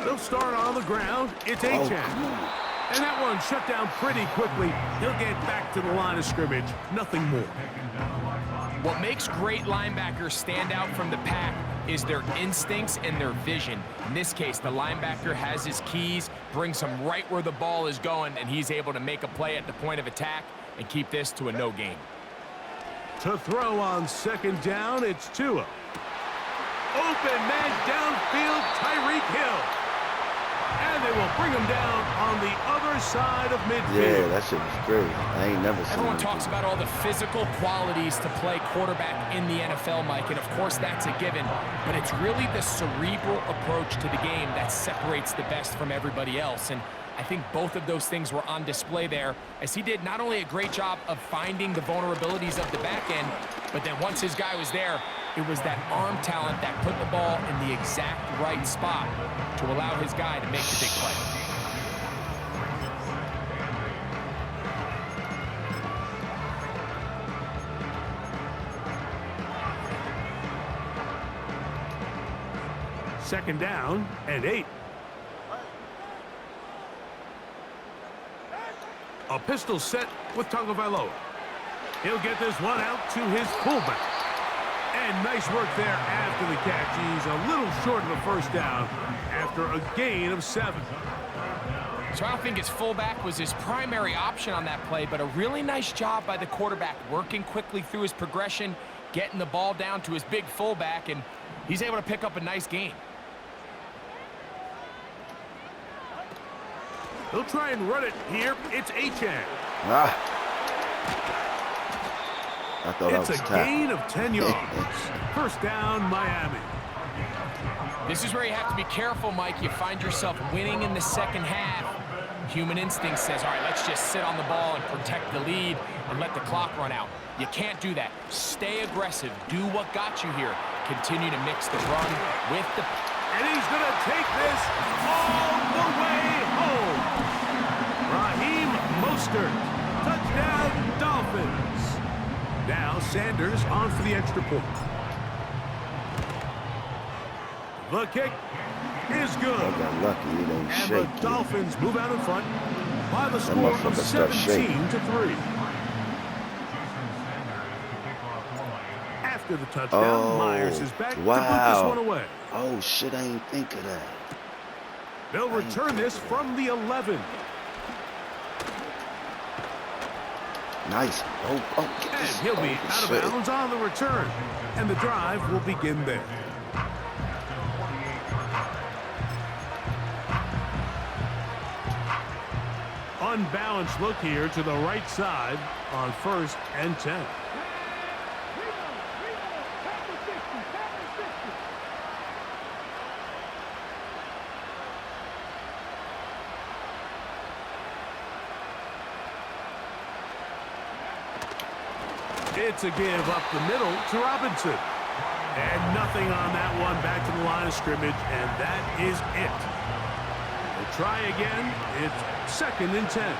They'll start on the ground. It's Achane. And that one shut down pretty quickly. He'll get back to the line of scrimmage. Nothing more. What makes great linebackers stand out from the pack is their instincts and their vision. In this case, the linebacker has his keys, brings him right where the ball is going, and he's able to make a play at the point of attack and keep this to a no gain. To throw on second down, it's Tua. Open man downfield, Tyreek Hill. And they will bring him down on the other side of midfield. Yeah, that shit was great. I ain't never seen Everyone talks about all the physical qualities to play quarterback in the NFL, Mike, and of course that's a given, but it's really the cerebral approach to the game that separates the best from everybody else. And I think both of those things were on display there, as he did not only a great job of finding the vulnerabilities of the back end, but then once his guy was there, it was that arm talent that put the ball in the exact right spot to allow his guy to make the big play. Second down and 8. A pistol set with Tagovailoa. He'll get this one out to his fullback. And nice work there after the catch. He's a little short of a first down after a gain of 7. So I don't think his fullback was his primary option on that play, but a really nice job by the quarterback working quickly through his progression, getting the ball down to his big fullback, and he's able to pick up a nice gain. He'll try and run it here. It's Achane. I thought it's a gain of 10 yards. First down, Miami. This is where you have to be careful, Mike. You find yourself winning in the second half. Human instinct says, all right, let's just sit on the ball and protect the lead and let the clock run out. You can't do that. Stay aggressive. Do what got you here. Continue to mix the run with the... And he's going to take this all the way home. Raheem Mostert. Touchdown, Dolphins. Now Sanders on for the extra point. The kick is good. I got lucky. He didn't and shake. The Dolphins move out in front by the score of 17-3. After the touchdown, Myers is back to put this one away. Oh, shit, I ain't think of that. They'll return this from the 11. Nice. And he'll be out of bounds on the return. And the drive will begin there. Unbalanced look here to the right side on 1st and 10. It's a give up the middle to Robinson. And nothing on that one, back to the line of scrimmage, and that is it. We'll try again. It's 2nd and 10.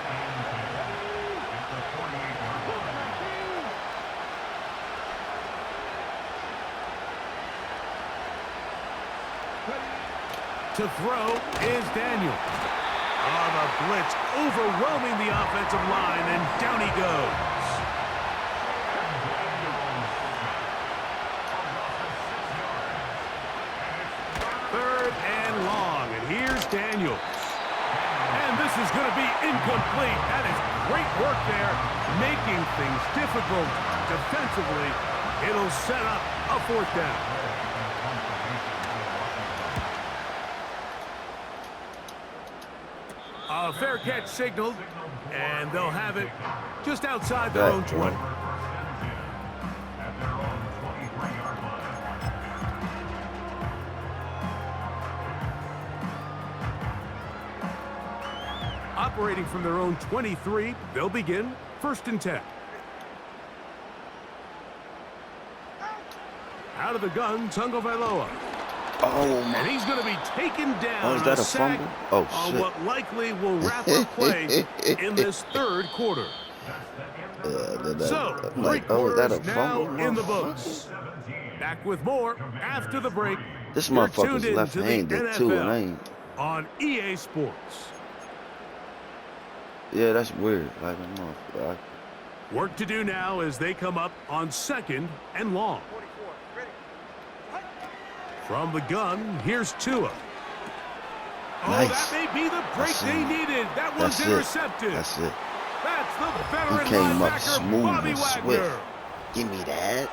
To throw is Daniel. On the blitz, overwhelming the offensive line, and down he goes. Here's Daniels. And this is going to be incomplete. That is great work there, making things difficult defensively. It'll set up a 4th down. A fair catch signaled, and they'll have it just outside their own 20. Operating from their own 23, they'll begin 1st and 10. Out of the gun, Tagovailoa. Oh, my. And he's going to be taken down. Oh, is that a sack fumble? Oh, on shit. what likely will wrap up play in this 3rd quarter. So, 3 quarters now fumble? in the books. Back with more after the break. This You're motherfucker's tuned in to the left-handed, NFL. too, and I ain't... on EA Sports. Yeah, that's weird. Like, Work to do now as they come up on 2nd and long. From the gun, here's Tua. Oh, nice. that may be the break they needed. That one's intercepted. That's it. That's the veteran He came up linebacker, smooth Bobby and Wagner. swift. Give me that.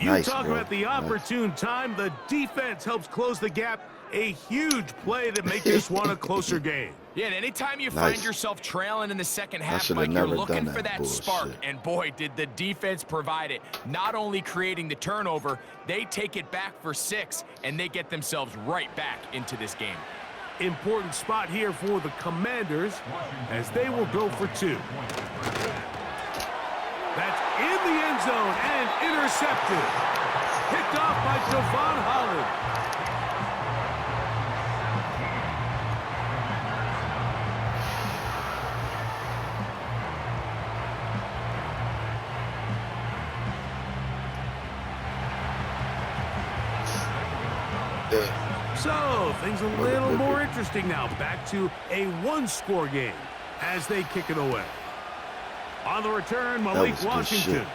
You Nice, talk bro. about the opportune time. The defense helps close the gap. A huge play to make this one a closer game. Yeah, and anytime you find yourself trailing in the second half, should've Mike, you're never looking done for that that spark. bullshit. And boy, did the defense provide it. Not only creating the turnover, they take it back for 6, and they get themselves right back into this game. Important spot here for the Commanders as they will go for 2. That's in the end zone and intercepted. Picked off by Javon Holland. So, things a little more interesting now. Back to a 1-score game as they kick it away. On the return, Malik Washington.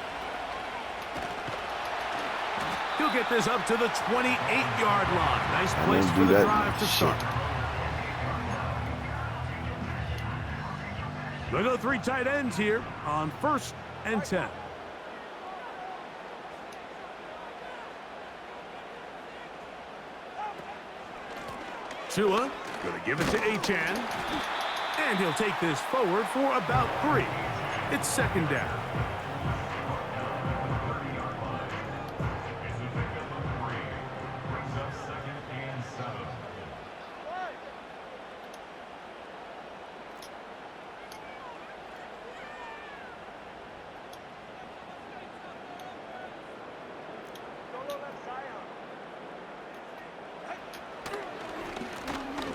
He'll get this up to the 28-yard line. Nice place for the drive to start. They'll go 3 tight ends here on 1st and 10. Tua going to give it to Achane. And he'll take this forward for about 3. It's 2nd down.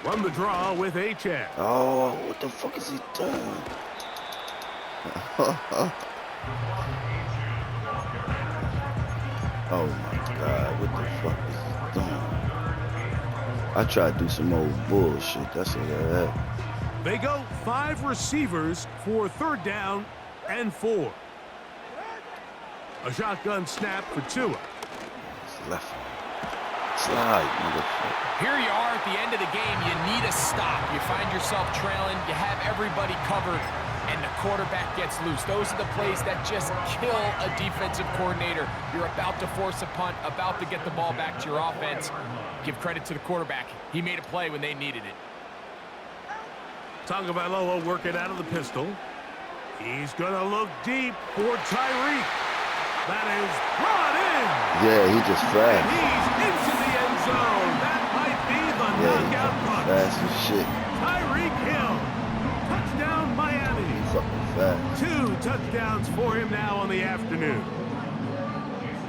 From the draw with Achane. Oh, what the fuck is he doing? Oh my God, what the fuck is he doing? I tried to do some old bullshit. That's all that. They go 5 receivers for 3rd down and 4. A shotgun snap for Tua. It's left. Slide, motherfucker. Here you are at the end of the game. You need a stop. You find yourself trailing. You have everybody covered, and the quarterback gets loose. Those are the plays that just kill a defensive coordinator. You're about to force a punt, about to get the ball back to your offense. Give credit to the quarterback. He made a play when they needed it. Tagovailoa working out of the pistol. He's going to look deep for Tyreek. That is brought in. Yeah, he just And fast. he's into the end zone. That might be the knockout punch. Fast as shit. Tyreek Hill. Touchdown, Miami. He fucking fast. 2 touchdowns for him now on the afternoon.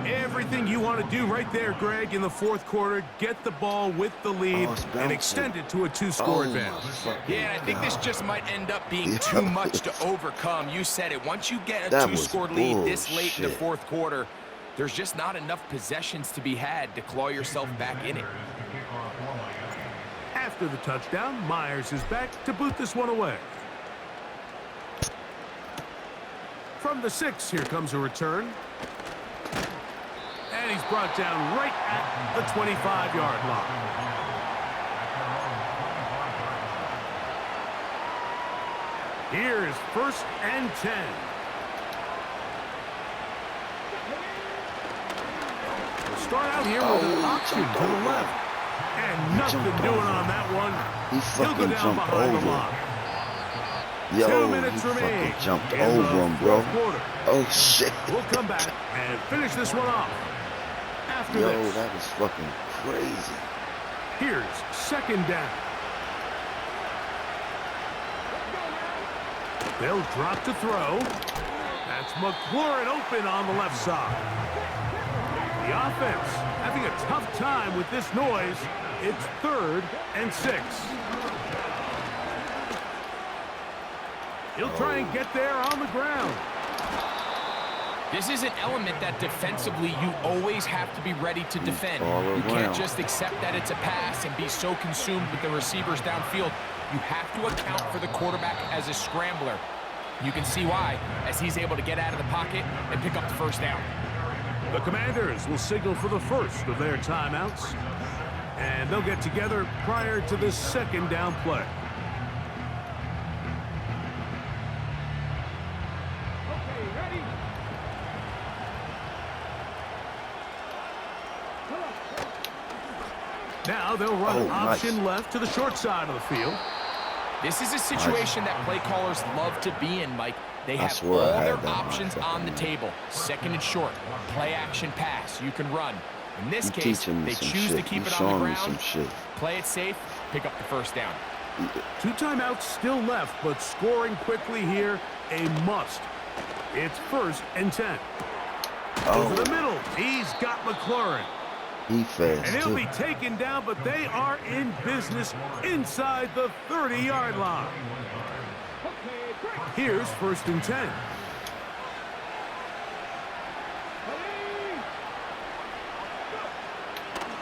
Everything you want to do right there, Greg, in the 4th quarter. Get the ball with the lead and extend it to a 2-score advantage. Yeah, and I think this just might end up being too much to overcome. You said it. Once you get a That 2-score was lead this late in the bullshit. 4th quarter, there's just not enough possessions to be had to claw yourself back in it. After the touchdown, Myers is back to boot this one away. From the 6, here comes a return. And he's brought down right at the 25-yard line. Here's 1st and 10. We'll start out here with an option to the left. And nothing doing on that one. He He'll go fucking down jumped behind the over. line. Yo, 2 he minutes remain. fucking jumped in over the him, bro. 4th quarter. Oh, shit. We'll come back and finish this one off. After Yo, this, that was fucking crazy. here's 2nd down. They'll drop to throw. That's McLaurin open on the left side. The offense having a tough time with this noise. It's 3rd and 6. He'll try and get there on the ground. This is an element that defensively you always have to be ready to defend. You can't just accept that it's a pass and be so consumed with the receivers downfield. You have to account for the quarterback as a scrambler. You can see why, as he's able to get out of the pocket and pick up the first down. The Commanders will signal for the first of their timeouts, and they'll get together prior to the second down play. Now they'll run option left to the short side of the field. This is a situation that play callers love to be in, Mike. They have all their options on the table. Second and short, play action pass, you can run. In this case, they choose to keep it on the ground, play it safe, pick up the first down. 2 timeouts still left, but scoring quickly here, a must. It's 1st and 10. Over the middle, he's got McLaurin. He fast, and he'll be taken down, but they are in business inside the 30-yard line. Here's 1st and 10.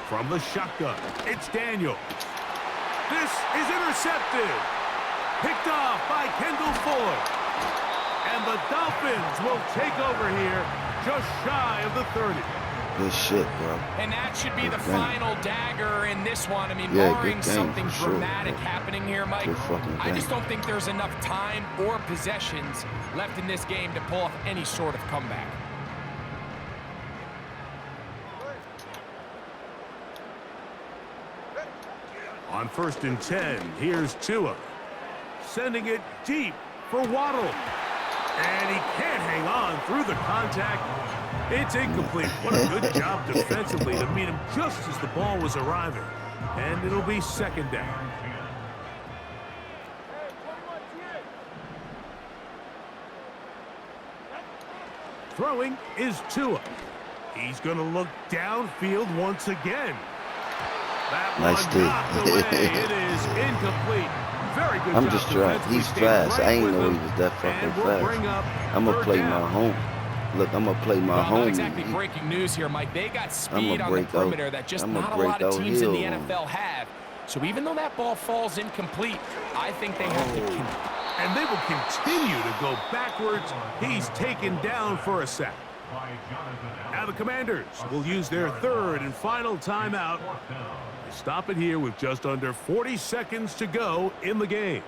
From the shotgun, it's Daniel. This is intercepted. Picked off by Kendall Fuller. And the Dolphins will take over here just shy of the 30. Good shit, bro. And that should be the final dagger in this one. I mean, barring something dramatic happening here, Mike, I just don't think there's enough time or possessions left in this game to pull off any sort of comeback. On 1st and 10, here's Tua. Sending it deep for Waddle. And he can't hang on through the contact. It's incomplete. What a good job defensively to meet him just as the ball was arriving. And it'll be 2nd down. Throwing is Tua. He's going to look downfield once again. That one knocked away. It is incomplete. Very good I'm just trying. He's fast. I ain't know he was that fucking fast. I'm going to play my home. Look, I'm going to play my home. Not exactly breaking news here, Mike. They got speed on the perimeter that just not a lot of teams in the NFL have. So even though that ball falls incomplete, I think they have to continue. And they will continue to go backwards. He's taken down for a sack. Now the Commanders will use their 3rd and final timeout. They stop it here with just under 40 seconds to go in the game.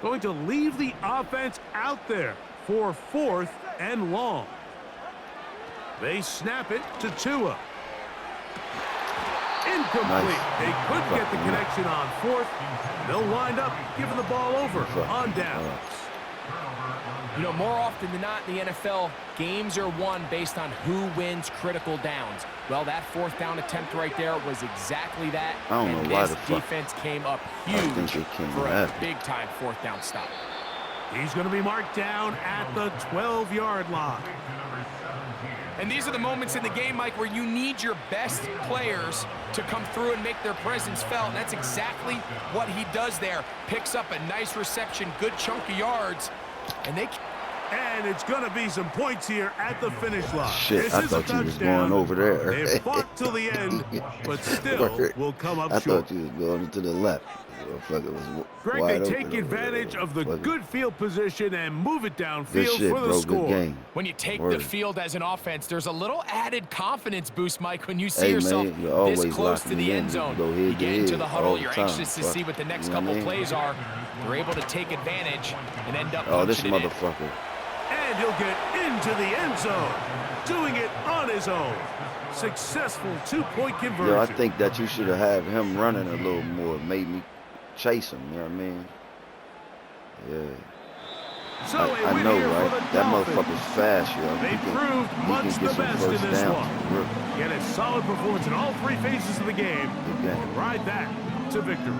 Going to leave the offense out there for 4th and long. They snap it to Tua. Incomplete. They couldn't get the connection on 4th. They'll wind up giving the ball over on downs. You know, more often than not in the NFL, games are won based on who wins critical downs. Well, that 4th down attempt right there was exactly that. I don't know why the defense came up huge for a big-time 4th down stop. He's going to be marked down at the 12-yard line. And these are the moments in the game, Mike, where you need your best players to come through and make their presence felt. And that's exactly what he does there. Picks up a nice reception, good chunk of yards. And it's going to be some points here at the finish line. Shit, this I is thought a you was going over there. They fought till the end, but still will come up short. I thought you was going to the left. Greg, they take advantage of the good field position and move it downfield for the score. When you take the field as an offense, there's a little added confidence boost, Mike, when you see yourself this close to the end zone. You get into the huddle, you're anxious to see what the next couple plays are. You're able to take advantage and end up punching it in. And he'll get into the end zone, doing it on his own. Successful 2-point conversion. Yo, I think that you should have had him running a little more, made me chase him, you know what I mean? Yeah. So I know, right? That motherfucker's fast, yo. They proved much the best in this one. Get a solid performance in all 3 phases of the game. And ride that to victory.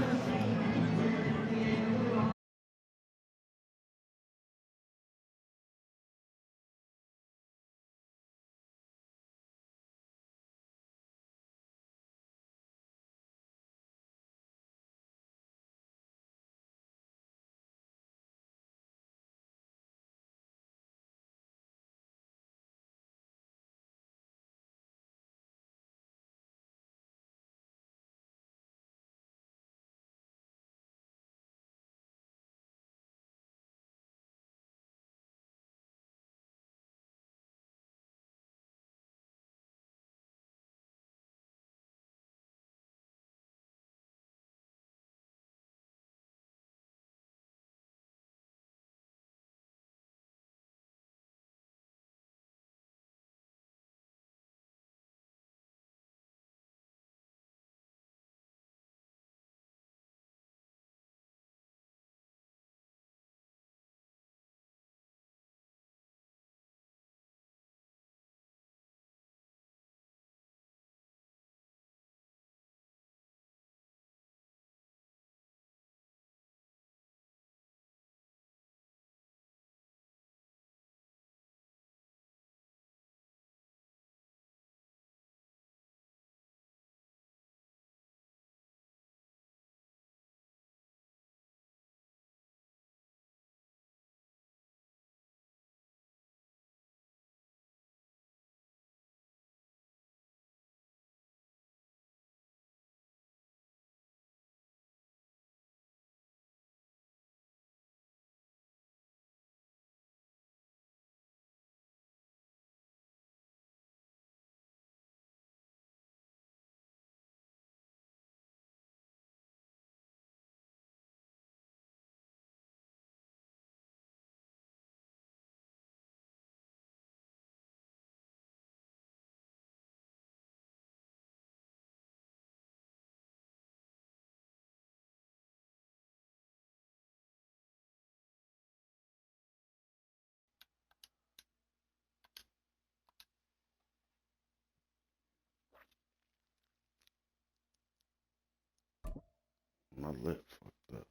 My lip fucked up.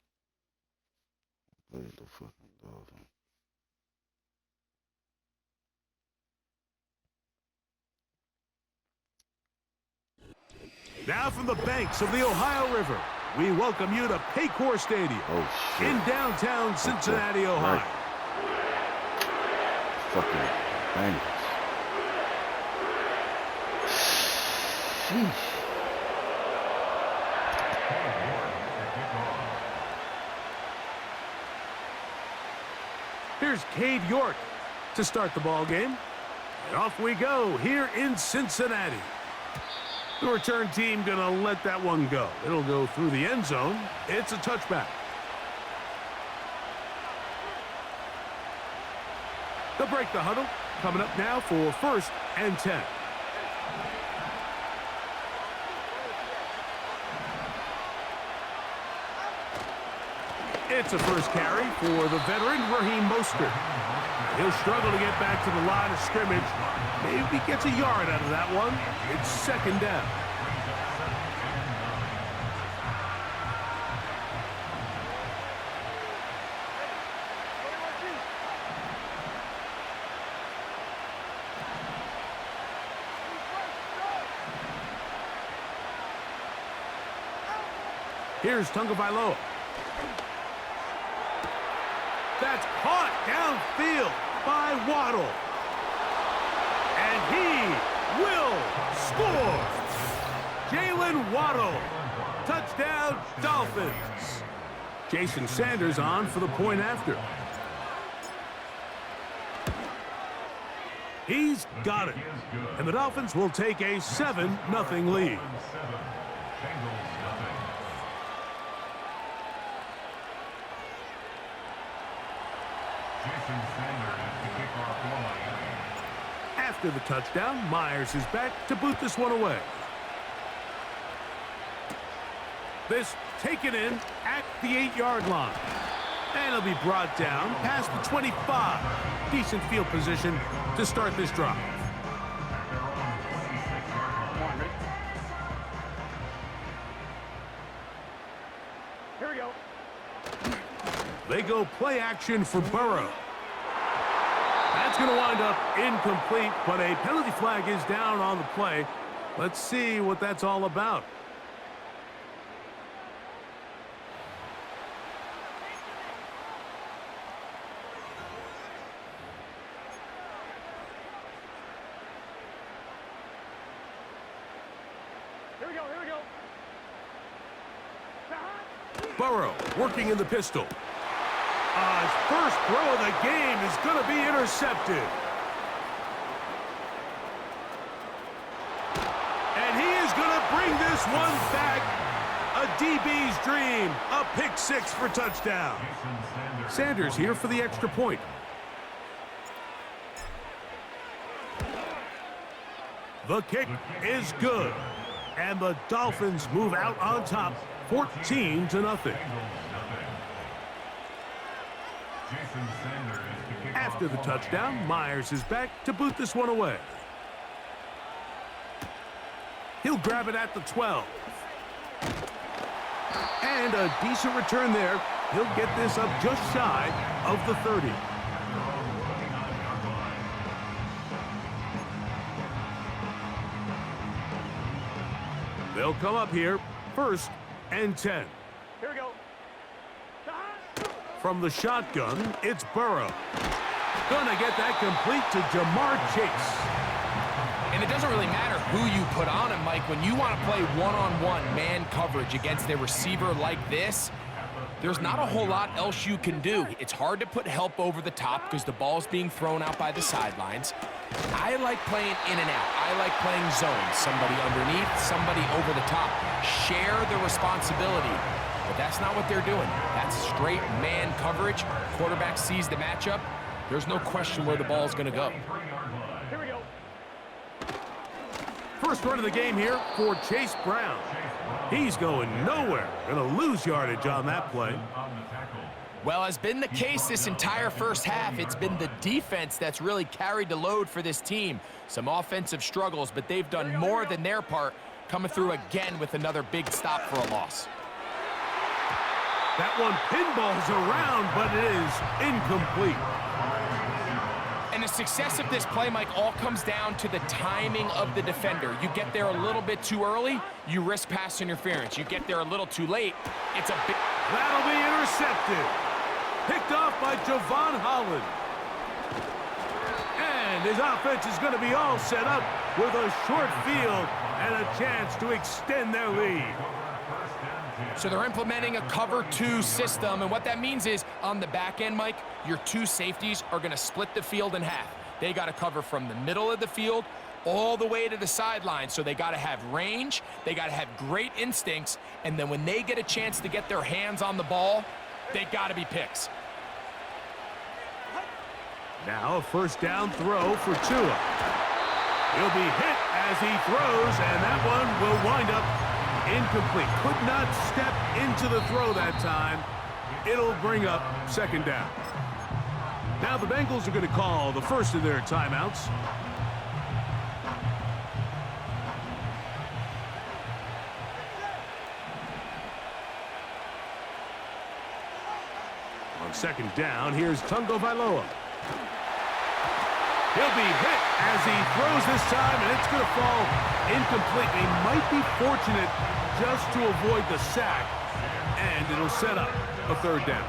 Played the fucking Dolphins. Now from the banks of the Ohio River, we welcome you to Paycor Stadium in downtown Cincinnati, Ohio. Fucking bangers. Sheesh. Here's Cade York to start the ball game. And off we go here in Cincinnati. The return team going to let that one go. It'll go through the end zone. It's a touchback. They'll break the huddle. Coming up now for 1st and 10. It's a first carry for the veteran, Raheem Mostert. He'll struggle to get back to the line of scrimmage. Maybe gets a yard out of that one. It's 2nd down. Here's Tagovailoa. That's caught downfield by Waddle. And he will score. Jalen Waddle. Touchdown, Dolphins. Jason Sanders on for the point after. He's got it. And the Dolphins will take a 7-0 lead. After the touchdown, Myers is back to boot this one away. This taken in at the 8-yard line. And it'll be brought down past the 25. Decent field position to start this drive. Here we go. They go play action for Burrow. That's going to wind up incomplete, but a penalty flag is down on the play. Let's see what that's all about. Here we go. Burrow working in the pistol. His first throw of the game is going to be intercepted. And he is going to bring this one back. A DB's dream. A pick 6 for touchdown. Sanders here for the extra point. The kick is good. And the Dolphins move out on top 14-0. After the touchdown, Myers is back to boot this one away. He'll grab it at the 12. And a decent return there. He'll get this up just shy of the 30. They'll come up here, 1st and 10. Here we go. From the shotgun, it's Burrow. Gonna get that complete to Jamar Chase. And it doesn't really matter who you put on him, Mike. When you want to play one-on-one man coverage against a receiver like this, there's not a whole lot else you can do. It's hard to put help over the top because the ball's being thrown out by the sidelines. I like playing in and out. I like playing zone. Somebody underneath, somebody over the top. Share the responsibility. But that's not what they're doing. That's straight man coverage. Quarterback sees the matchup. There's no question where the ball is going to go. Here we go. First run of the game here for Chase Brown. He's going nowhere. Going to lose yardage on that play. Well, has been the case this entire first half. It's been the defense that's really carried the load for this team. Some offensive struggles, but they've done more than their part, coming through again with another big stop for a loss. That one pinballs around, but it is incomplete. And the success of this play, Mike, all comes down to the timing of the defender. You get there a little bit too early, you risk pass interference. You get there a little too late, it's a big... That'll be intercepted. Picked off by Javon Holland. And his offense is going to be all set up with a short field and a chance to extend their lead. So they're implementing a cover 2 system, and what that means is on the back end, Mike, your 2 safeties are going to split the field in half. They got to cover from the middle of the field all the way to the sideline, so they got to have range, they got to have great instincts, and then when they get a chance to get their hands on the ball, they got to be picks. Now a first down throw for Tua. He'll be hit as he throws, and that one will wind up incomplete. Could not step into the throw that time. It'll bring up second down. Now the Bengals are going to call the first of their timeouts. On second down, here's Tungo Vailoa. He'll be hit as he throws this time, and it's going to fall incomplete. He might be fortunate just to avoid the sack, and it'll set up a third down.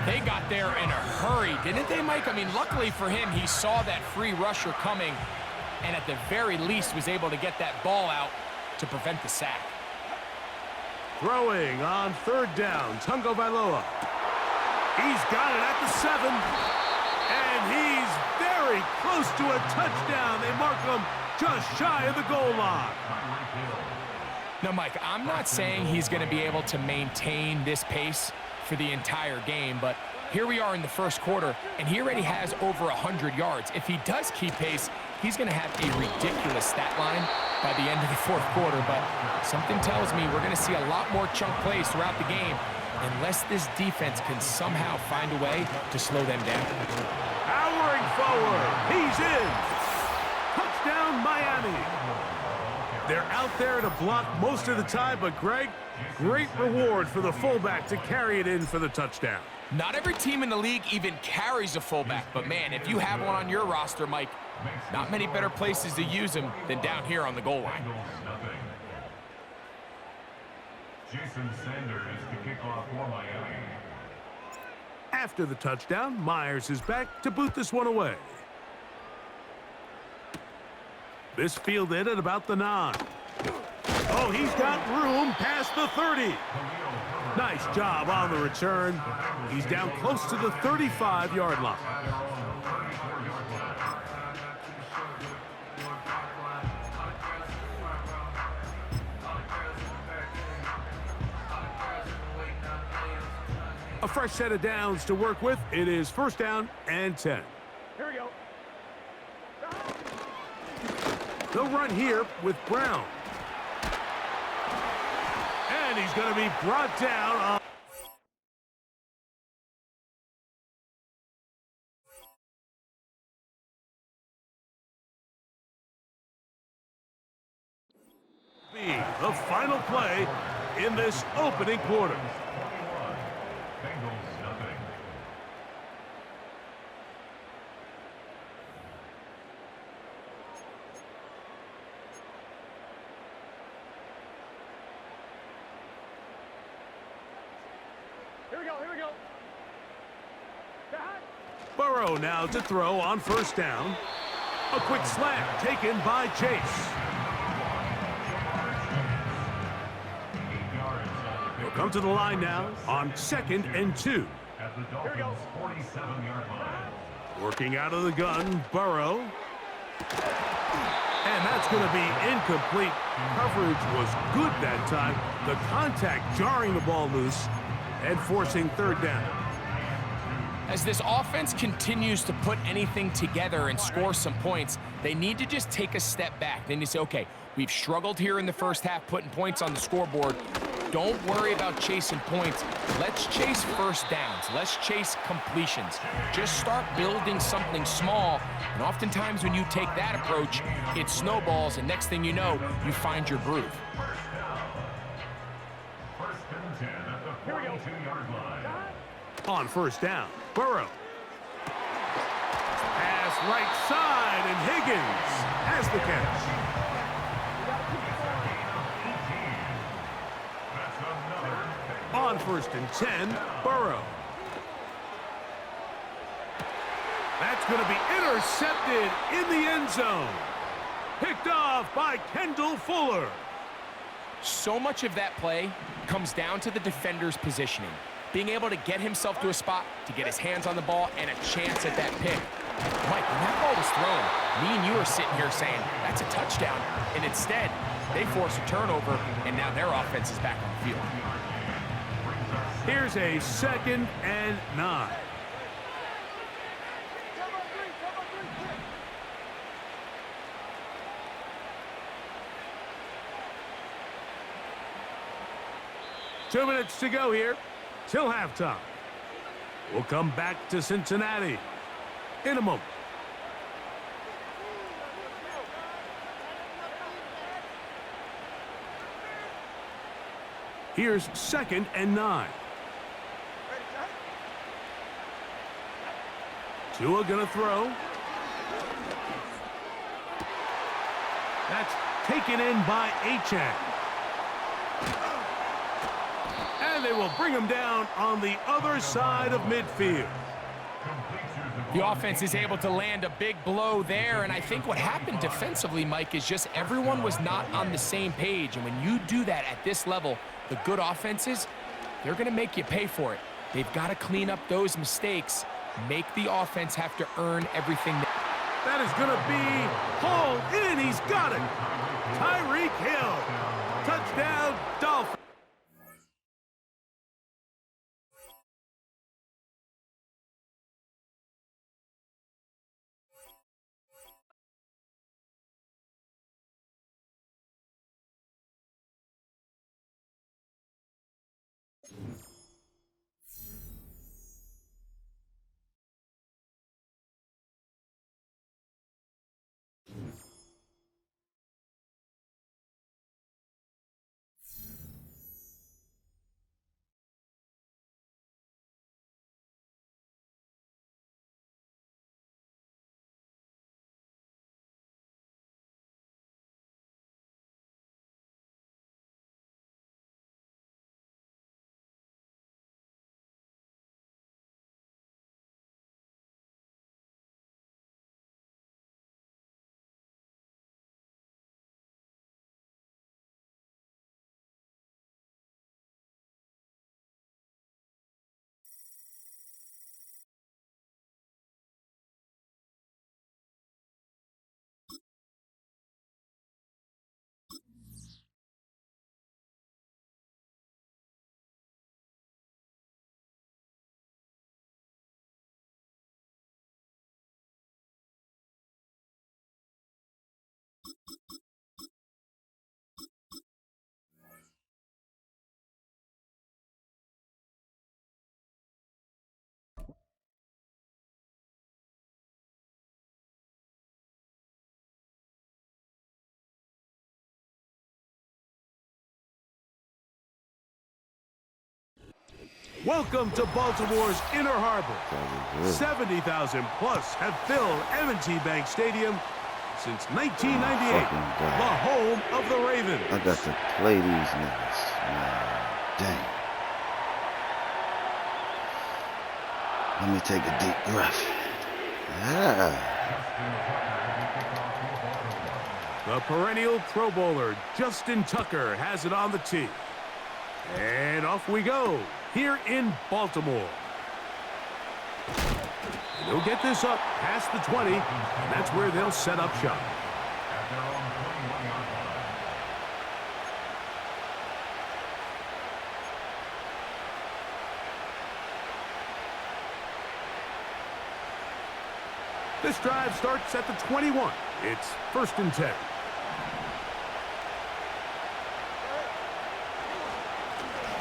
They got there in a hurry, didn't they, Mike? I mean, luckily for him, he saw that free rusher coming, and at the very least was able to get that ball out to prevent the sack. Throwing on third down, Tungo Vailoa. He's got it at the 7, and he's very close to a touchdown. They mark him just shy of the goal line. Now, Mike, I'm not saying he's going to be able to maintain this pace for the entire game, but here we are in the first quarter, and he already has over 100 yards. If he does keep pace, he's going to have a ridiculous stat line by the end of the fourth quarter, but something tells me we're going to see a lot more chunk plays throughout the game unless this defense can somehow find a way to slow them down. Powering forward, he's in. Touchdown, Miami. They're out there to block most of the time, but Greg, great reward for the fullback to carry it in for the touchdown. Not every team in the league even carries a fullback, but man, if you have one on your roster, Mike, not many better places to use him than down here on the goal line. Jason Sanders to kick off for Miami. After the touchdown, Myers is back to boot this one away. This fielded at about the 9. Oh, he's got room past the 30. Nice job on the return. He's down close to the 35-yard line. A fresh set of downs to work with. It is first down and 10. Here we go. They'll run here with Brown. And he's going to be brought down on... the final play in this opening quarter. Bengals nothing. Here we go. Burrow now to throw on first down. A quick slant taken by Chase. He'll come to the line now on 2nd and 2. At the Dolphins' 47-yard line. Working out of the gun, Burrow. And that's going to be incomplete. Coverage was good that time. The contact jarring the ball loose and forcing third down. As this offense continues to put anything together and score some points, they need to just take a step back. They need to say, okay, we've struggled here in the first half putting points on the scoreboard. Don't worry about chasing points. Let's chase first downs. Let's chase completions. Just start building something small. And oftentimes when you take that approach, it snowballs, and next thing you know, you find your groove. First First and 10 at the 42-yard line. On first down, Burrow. Pass right side, and Higgins has the catch. On first and 10, Burrow. That's going to be intercepted in the end zone. Picked off by Kendall Fuller. So much of that play comes down to the defender's positioning. Being able to get himself to a spot, to get his hands on the ball, and a chance at that pick. Mike, when that ball was thrown, me and you are sitting here saying, that's a touchdown. And instead, they force a turnover, and now their offense is back on the field. Here's a 2nd and 9. Two minutes to go here till halftime. We'll come back to Cincinnati in a moment. Here's 2nd and 9. Tua gonna throw. That's taken in by Achane. And they will bring him down on the other side of midfield. The offense is able to land a big blow there, and I think what happened defensively, Mike, is just everyone was not on the same page. And when you do that at this level, the good offenses, they're going to make you pay for it. They've got to clean up those mistakes, make the offense have to earn everything. That is going to be hauled in. He's got it. Tyreek Hill. Touchdown, Dolphins. Welcome to Baltimore's Inner Harbor. 70,000 plus have filled M&T Bank Stadium since 1998, the home of the Ravens. I got to play these niggas. Man, dang. Let me take a deep breath. The perennial Pro Bowler, Justin Tucker, has it on the tee. And off we go here in Baltimore. And they'll get this up past the 20, and that's where they'll set up shop. This drive starts at the 21. It's 1st and 10.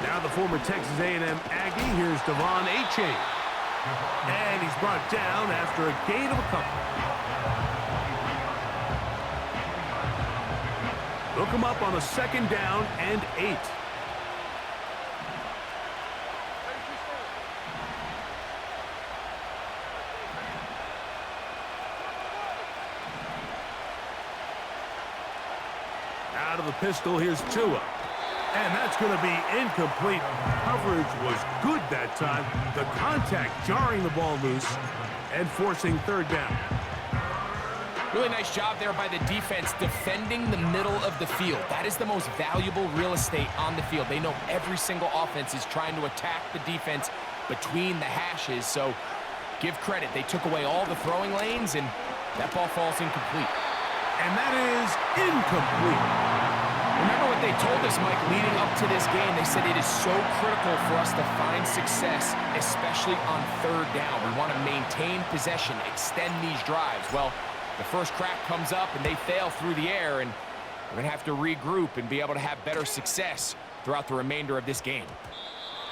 Now the former Texas A&M Aggie, here's Devon Achane. And he's brought down after a gain of a couple. They'll come up on a 2nd down and 8. the pistol. Here's Tua. And that's going to be incomplete. Coverage was good that time. The contact jarring the ball loose and forcing third down. Really nice job there by the defense defending the middle of the field. That is the most valuable real estate on the field. They know every single offense is trying to attack the defense between the hashes. So give credit. They took away all the throwing lanes, and that ball falls incomplete. And that is incomplete. Remember what they told us, Mike, leading up to this game. They said it is so critical for us to find success, especially on third down. We want to maintain possession, extend these drives. Well, the first crack comes up, and they fail through the air, and we're going to have to regroup and be able to have better success throughout the remainder of this game.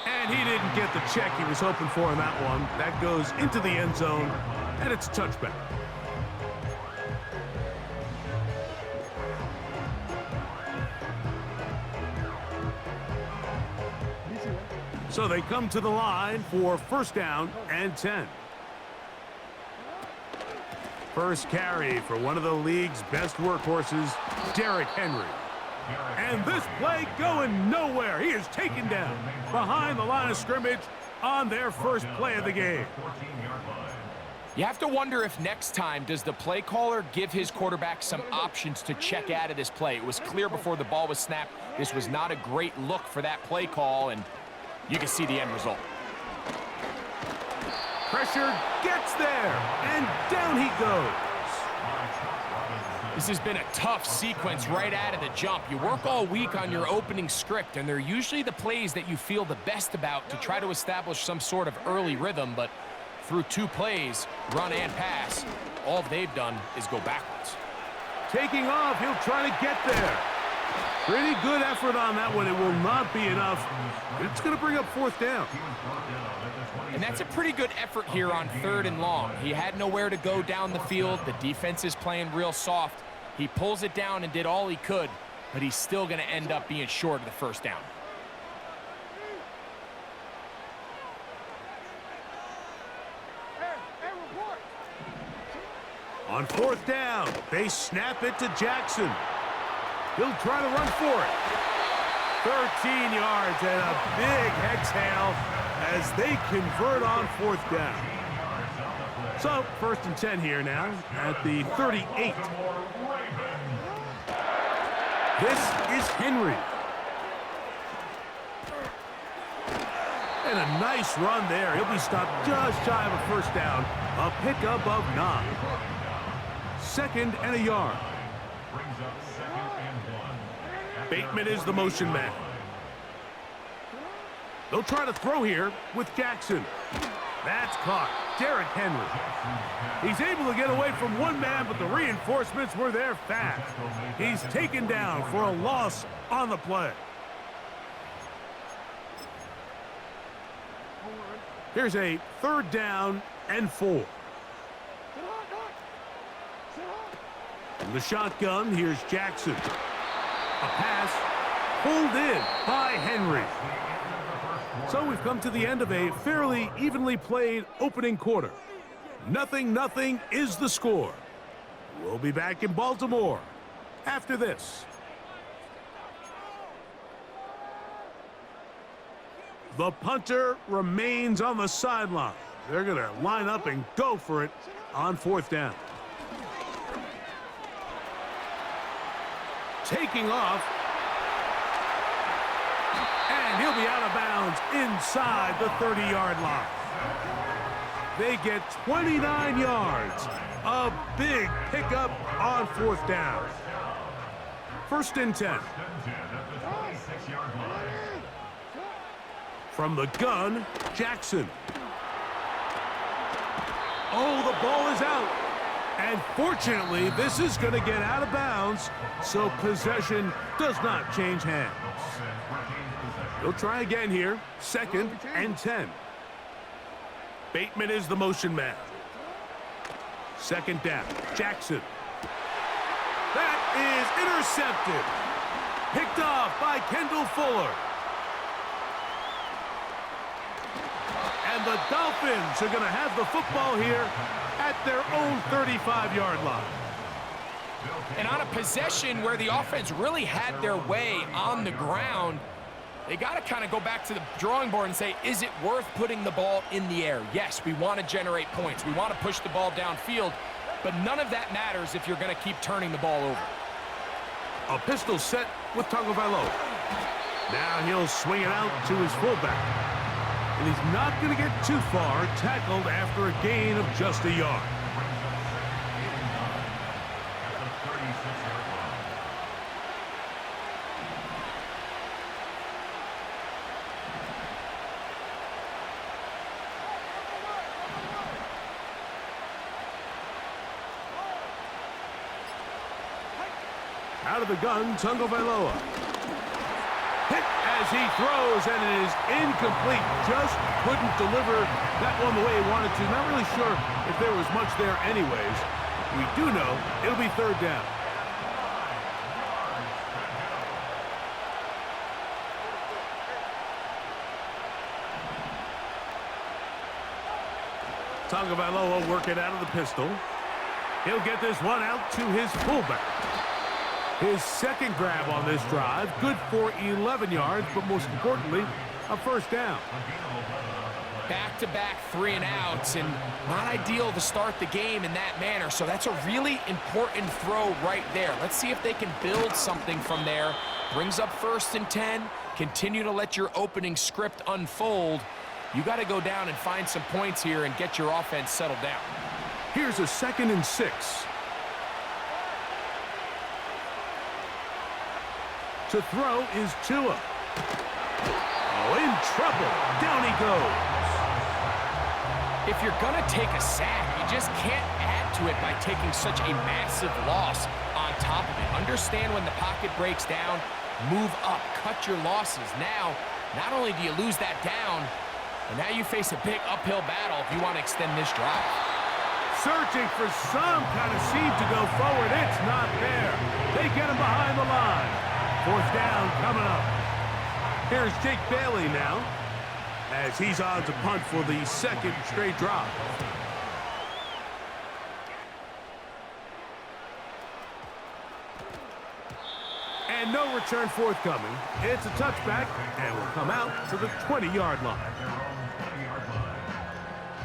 And he didn't get the check he was hoping for in that one. That goes into the end zone, and it's a touchback. So they come to the line for first down and 10. First carry for one of the league's best workhorses, Derrick Henry. And this play going nowhere. He is taken down behind the line of scrimmage on their first play of the game. You have to wonder if next time does the play caller give his quarterback some options to check out of this play. It was clear before the ball was snapped. This was not a great look for that play call, and you can see the end result. Pressure gets there, and down he goes. This has been a tough sequence right out of the jump. You work all week on your opening script, and they're usually the plays that you feel the best about to try to establish some sort of early rhythm, but through two plays, run and pass, all they've done is go backwards. Taking off, he'll try to get there. Pretty good effort on that one. It will not be enough. It's going to bring up fourth down. And that's a pretty good effort here on third and long. He had nowhere to go down the field. The defense is playing real soft. He pulls it down and did all he could, but he's still going to end up being short of the first down. On fourth down, they snap it to Jackson. He'll try to run for it. 13 yards and a big exhale as they convert on fourth down. So, first and 10 here now at the 38. This is Henry. And a nice run there. He'll be stopped just shy of a first down. A pickup of 9. Second and a yard. Bateman is the motion man. They'll try to throw here with Jackson. That's caught. Derrick Henry. He's able to get away from one man, but the reinforcements were there fast. He's taken down for a loss on the play. Here's a third down and 4. In the shotgun, here's Jackson. A pass pulled in by Henry. So we've come to the end of a fairly evenly played opening quarter. 0-0 is the score. We'll be back in Baltimore after this. The punter remains on the sideline. They're going to line up and go for it on fourth down. Taking off. And he'll be out of bounds inside the 30-yard line. They get 29 yards. A big pickup on fourth down. First and 10. From the gun, Jackson. Oh, the ball is out. And fortunately, this is going to get out of bounds, so possession does not change hands. They'll try again here. Second and 10. Bateman is the motion man. Second down. Jackson. That is intercepted. Picked off by Kendall Fuller. And the Dolphins are going to have the football here at their own 35-yard line. And on a possession where the offense really had their way on the ground, they got to kind of go back to the drawing board and say, is it worth putting the ball in the air? Yes, we want to generate points. We want to push the ball downfield, but none of that matters if you're going to keep turning the ball over. A pistol set with Tagovailoa. Now he'll swing it out to his fullback. And he's not going to get too far, tackled after a gain of just a yard. Out of the gun, Tagovailoa. Hit as he throws, and it is incomplete. Just couldn't deliver that one the way he wanted to. Not really sure if there was much there anyways. We do know it'll be third down. Tagovailoa working out of the pistol. He'll get this one out to his fullback. His second grab on this drive, good for 11 yards, but most importantly, a first down. Back-to-back 3 and outs, and not ideal to start the game in that manner. So that's a really important throw right there. Let's see if they can build something from there. Brings up 1st and 10. Continue to let your opening script unfold. You got to go down and find some points here and get your offense settled down. Here's a 2nd and 6. To throw is Tua. Oh, in trouble. Down he goes. If you're going to take a sack, you just can't add to it by taking such a massive loss on top of it. Understand when the pocket breaks down, move up, cut your losses. Now, not only do you lose that down, but now you face a big uphill battle if you want to extend this drive. Searching for some kind of seed to go forward. It's not there. They get him behind the line. 4th down coming up. Here's Jake Bailey now, as he's on to punt for the 2nd straight drive. And no return forthcoming. It's a touchback, and will come out to the 20-yard line.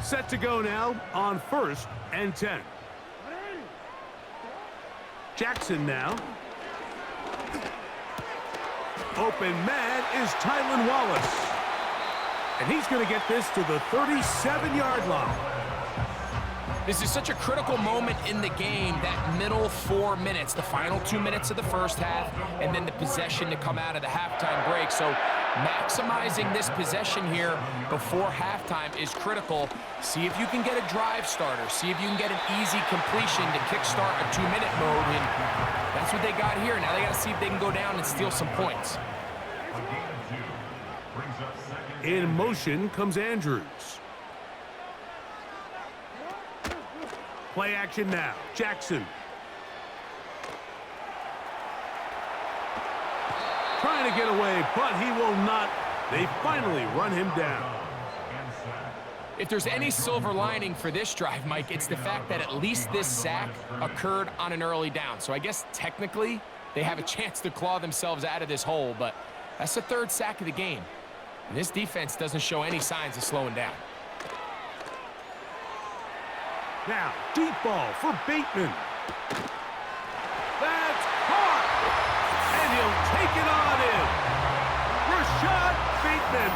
Set to go now on 1st and 10. Jackson now. Open man is Tylan Wallace. And he's going to get this to the 37-yard line. This is such a critical moment in the game, that middle 4 minutes, the final 2 minutes of the first half, and then the possession to come out of the halftime break. So maximizing this possession here before halftime is critical. See if you can get a drive starter. See if you can get an easy completion to kickstart a 2-minute mode. And that's what they got here. Now they got to see if they can go down and steal some points. In motion comes Andrews. Play action now. Jackson. Trying to get away, but he will not. They finally run him down. If there's any silver lining for this drive, Mike, it's the fact that at least this sack occurred on an early down. So I guess technically they have a chance to claw themselves out of this hole, but that's the 3rd sack of the game. And this defense doesn't show any signs of slowing down. Now, deep ball for Bateman. That's caught! And he'll take it on in. Rashad Bateman.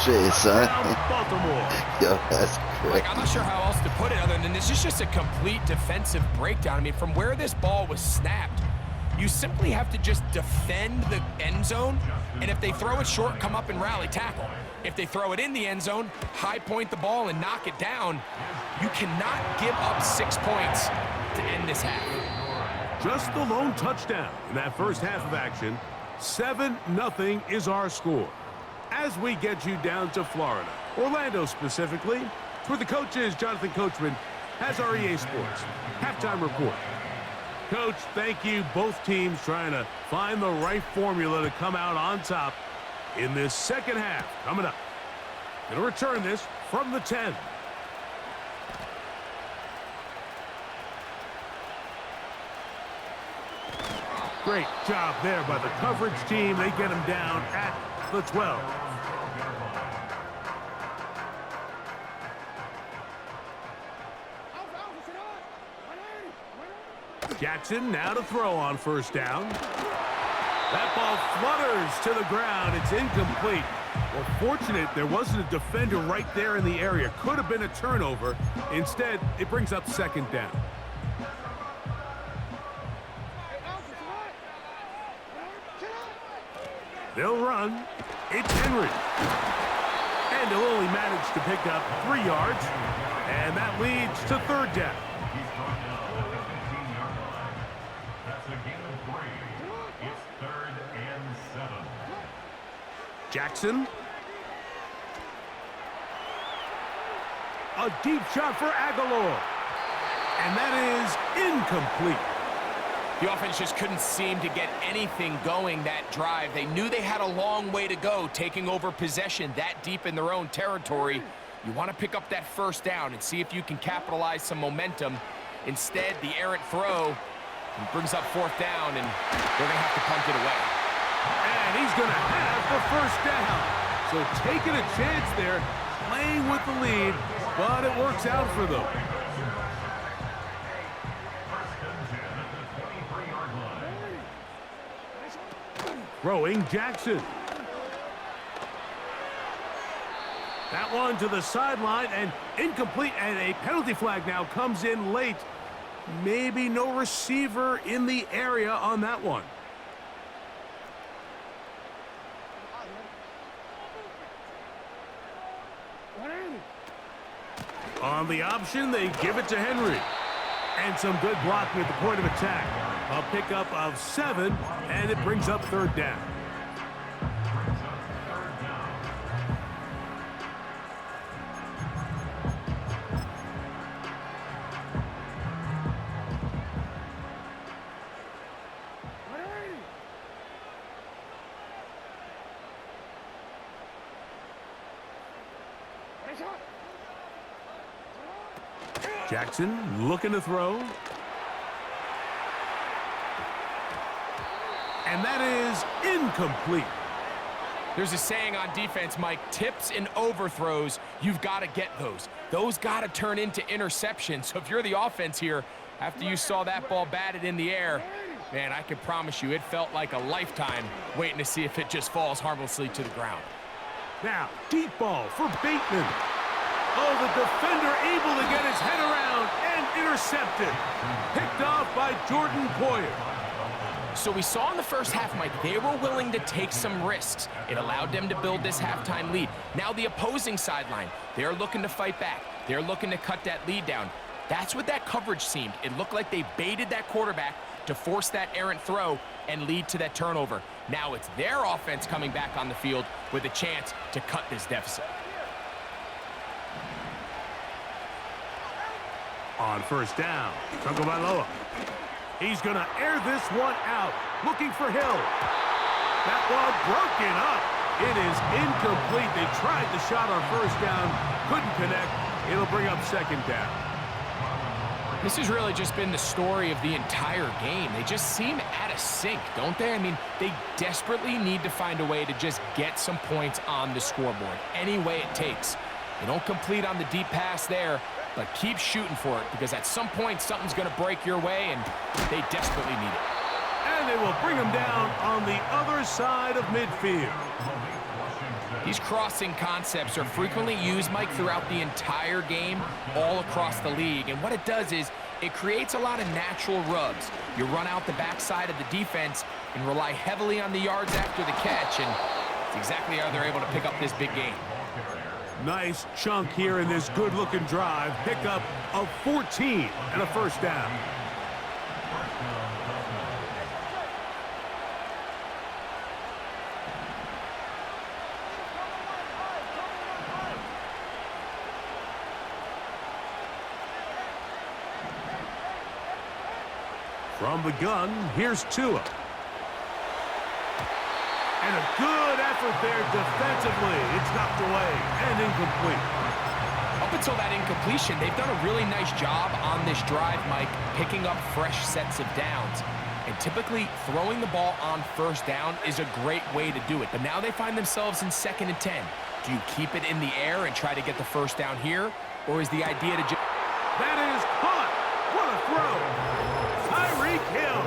Shit, son. Baltimore. Yo, that's crazy. Like, I'm not sure how else to put it other than this is just a complete defensive breakdown. I mean, from where this ball was snapped, you simply have to just defend the end zone, and if they throw it short, come up and rally tackle. If they throw it in the end zone, high point the ball and knock it down. You cannot give up 6 points to end this half. Just the lone touchdown in that first half of action. 7-0 is our score. As we get you down to Florida, Orlando specifically, where the coach is, Jonathan Coachman, has our EA Sports halftime report. Coach, thank you. Both teams trying to find the right formula to come out on top in this second half. Coming up. Going to return this from the 10. Great job there by the coverage team. They get him down at the 12. Jackson now to throw on first down. That ball flutters to the ground. It's incomplete. Well, fortunate there wasn't a defender right there in the area. Could have been a turnover. Instead, it brings up second down. They'll run. It's Henry. And he'll only manage to pick up 3 yards. And that leads to third down. He's brought down at the 15-yard line. That's a gain of 3. It's 3rd and 7. Jackson. A deep shot for Aguilar. And that is incomplete. The offense just couldn't seem to get anything going that drive. They knew they had a long way to go, taking over possession that deep in their own territory. You want to pick up that first down and see if you can capitalize some momentum. Instead, the errant throw brings up fourth down, and they're going to have to punt it away. And he's going to have the first down. So taking a chance there, playing with the lead, but it works out for them. Throwing Jackson. That one to the sideline and incomplete, and a penalty flag now comes in late. Maybe no receiver in the area on that one. On the option, they give it to Henry. And some good blocking at the point of attack. A pickup of 7, and it brings up third down. Jackson looking to throw. And that is incomplete. There's a saying on defense, Mike, tips and overthrows, you've got to get those. Those got to turn into interceptions. So if you're the offense here, after you saw that ball batted in the air, man, I can promise you it felt like a lifetime waiting to see if it just falls harmlessly to the ground. Now, deep ball for Bateman. Oh, the defender able to get his head around and intercepted. Picked off by Jordan Poyer. So we saw in the first half, Mike, they were willing to take some risks. It allowed them to build this halftime lead. Now the opposing sideline, they're looking to fight back. They're looking to cut that lead down. That's what that coverage seemed. It looked like they baited that quarterback to force that errant throw and lead to that turnover. Now it's their offense coming back on the field with a chance to cut this deficit. On first down, Tagovailoa. He's going to air this one out, looking for Hill. That one broken up. It is incomplete. They tried the shot on first down, couldn't connect. It'll bring up second down. This has really just been the story of the entire game. They just seem out of sync, don't they? I mean, they desperately need to find a way to just get some points on the scoreboard, any way it takes. They don't complete on the deep pass there, but keep shooting for it, because at some point something's going to break your way, and they desperately need it. And they will bring him down on the other side of midfield. These crossing concepts are frequently used, Mike, throughout the entire game, all across the league. And what it does is it creates a lot of natural rubs. You run out the backside of the defense and rely heavily on the yards after the catch, and it's exactly how they're able to pick up this big game. Nice chunk here in this good-looking drive. Pickup of 14 and a first down. From the gun, here's Tua. And a good effort there defensively. It's knocked away and incomplete. Up until that incompletion, they've done a really nice job on this drive, Mike, picking up fresh sets of downs. And And typically, throwing the ball on first down is a great way to do it. But now they find themselves in 2nd and 10. Do you keep it in the air and try to get the first down here? Or is the idea to just... That is caught. What a throw. Tyreek Hill.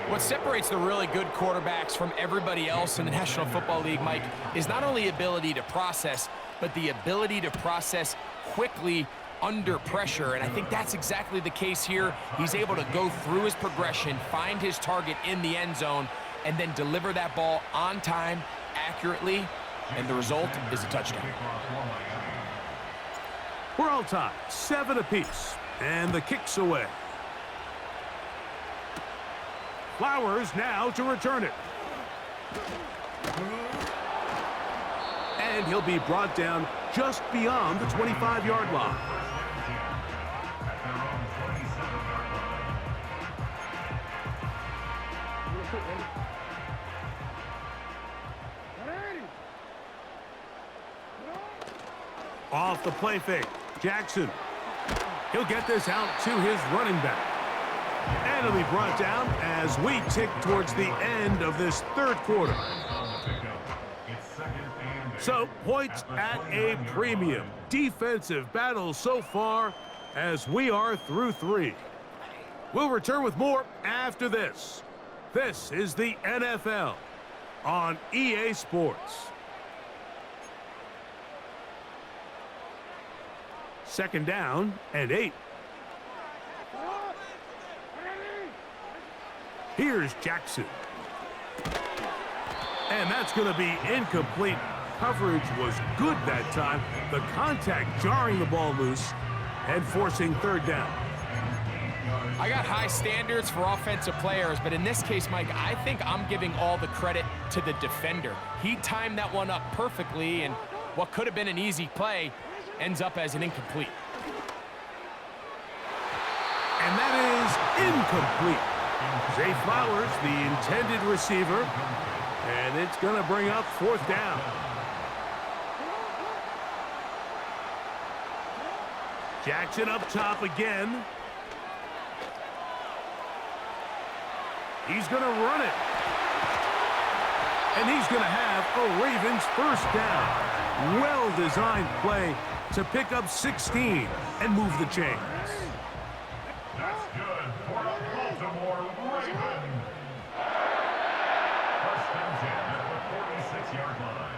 What separates the really good quarterbacks from everybody else in the National Football League, Mike, is not only ability to process, but the ability to process quickly under pressure. And I think that's exactly the case here. He's able to go through his progression, find his target in the end zone, and then deliver that ball on time, accurately, and the result is a touchdown. We're all tied, 7 apiece, and the kick's away. Flowers now to return it. And he'll be brought down just beyond the 25-yard line. Off the play fake, Jackson. He'll get this out to his running back. And it'll be brought down as we tick towards the end of this 3rd quarter. So, points at a premium. Defensive battle so far as we are through 3. We'll return with more after this. This is the NFL on EA Sports. 2nd down and 8. Here's Jackson. And that's going to be incomplete. Coverage was good that time. The contact jarring the ball loose and forcing 3rd down. I got high standards for offensive players, but in this case, Mike, I think I'm giving all the credit to the defender. He timed that one up perfectly, and what could have been an easy play ends up as an incomplete. And that is incomplete. Zay Flowers, the intended receiver, and it's going to bring up 4th down. Jackson up top again. He's going to run it. And he's going to have a Ravens 1st down. Well-designed play to pick up 16 and move the chains. That's good for the Baltimore Ravens. 1st and 10 at the 46-yard line.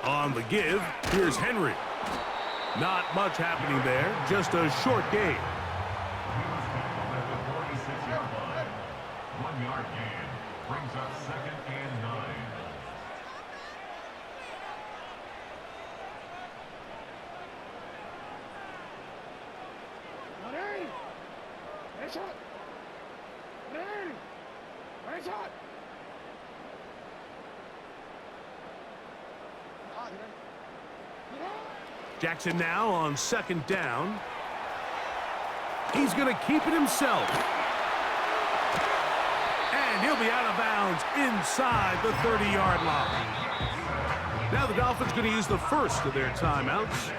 On the give, here's Henry. Not much happening there, just a short gain. At the 46-yard line. 1-yard gain brings up 2nd and 9. Jackson now on 2nd down. He's going to keep it himself. And he'll be out of bounds inside the 30-yard line. Now the Dolphins going to use the first of their timeouts.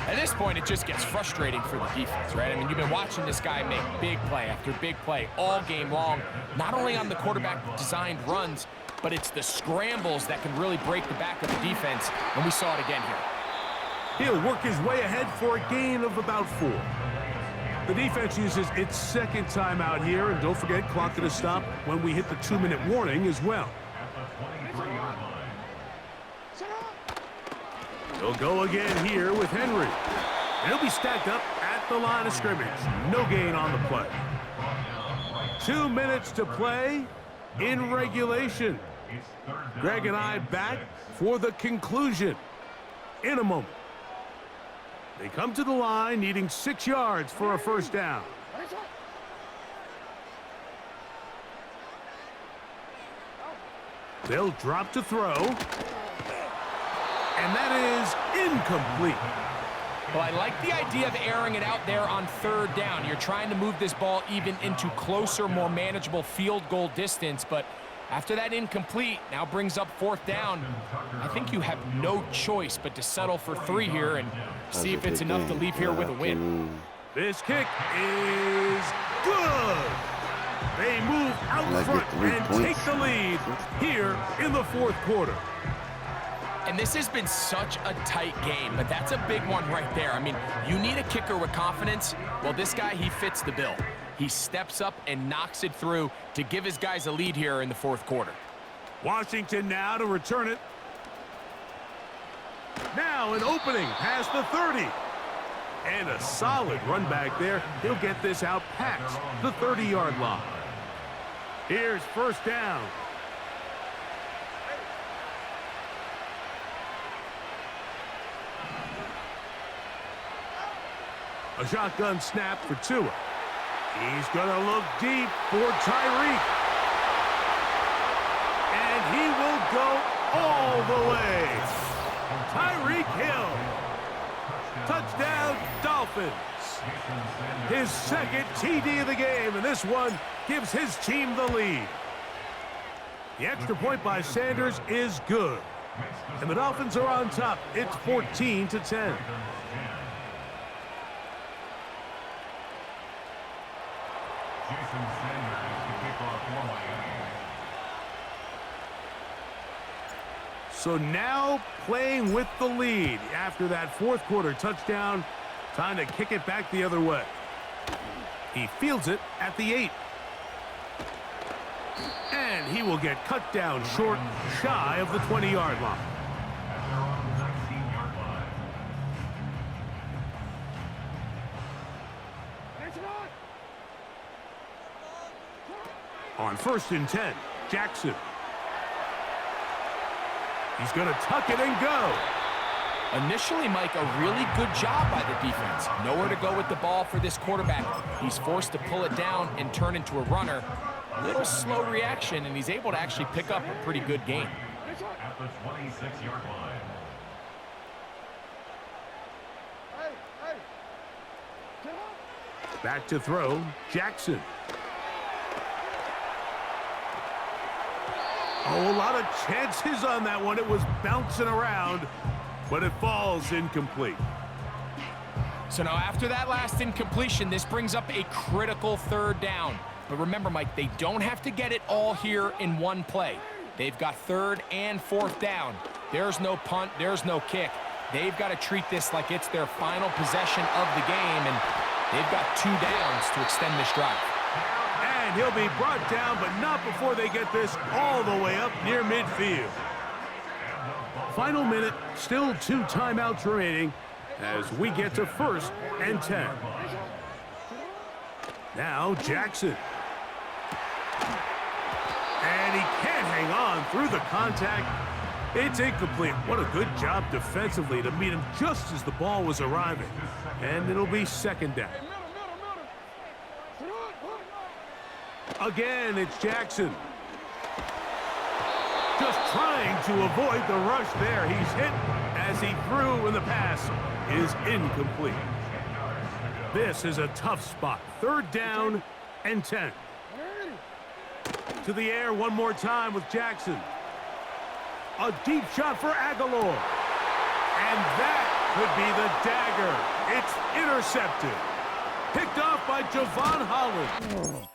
At this point, it just gets frustrating for the defense, right? I mean, you've been watching this guy make big play after big play all game long, not only on the quarterback-designed runs, but it's the scrambles that can really break the back of the defense, and we saw it again here. He'll work his way ahead for a gain of about 4. The defense uses its 2nd timeout here, and don't forget, clock going to stop when we hit the 2-minute warning as well. He'll go again here with Henry. And he'll be stacked up at the line of scrimmage. No gain on the play. 2 minutes to play in regulation. Greg and I back for the conclusion. in a moment. They come to the line needing 6 yards for a first down. They'll drop to throw. And that is incomplete. Well, I like the idea of airing it out there on third down. You're trying to move this ball even into closer, more manageable field goal distance, but after that incomplete, now brings up fourth down. I think you have no choice but to settle for 3 here and see if it's enough to leave here with a win. This kick is good. They move out front and take the lead here in the fourth quarter. And this has been such a tight game, but that's a big one right there. I mean, you need a kicker with confidence. Well, this guy, he fits the bill. He steps up and knocks it through to give his guys a lead here in the fourth quarter. Washington now to return it. Now an opening past the 30. And a solid run back there. He'll get this out past the 30-yard line. Here's first down. A shotgun snap for Tua. He's going to look deep for Tyreek. And he will go all the way. Tyreek Hill. Touchdown, Dolphins. His second TD of the game, and this one gives his team the lead. The extra point by Sanders is good. And the Dolphins are on top. It's 14-10. So now playing with the lead after that fourth quarter touchdown, time to kick it back the other way. He fields it at the 8. And he will get cut down short, shy of the 20-yard line. On 1st and 10, Jackson. He's going to tuck it and go. Initially, Mike, a really good job by the defense. Nowhere to go with the ball for this quarterback. He's forced to pull it down and turn into a runner. Little slow reaction, and he's able to actually pick up a pretty good gain. At the 26-yard line. Back to throw, Jackson. Oh, a lot of chances on that one. It was bouncing around, but it falls incomplete. So now after that last incompletion, this brings up a critical third down. But remember, Mike, they don't have to get it all here in one play. They've got third and fourth down. There's no punt, there's no kick. They've got to treat this like it's their final possession of the game, and they've got 2 downs to extend this drive. And he'll be brought down, but not before they get this all the way up near midfield. Final minute, still 2 timeouts remaining as we get to 1st and 10. Now Jackson. And he can't hang on through the contact. It's incomplete. What a good job defensively to meet him just as the ball was arriving. And it'll be 2nd down. Again, it's Jackson. Just trying to avoid the rush there. He's hit as he threw, and the pass is incomplete. This is a tough spot. 3rd down and 10. To the air one more time with Jackson. A deep shot for Aguilar. And that could be the dagger. It's intercepted. Picked off by Javon Holland.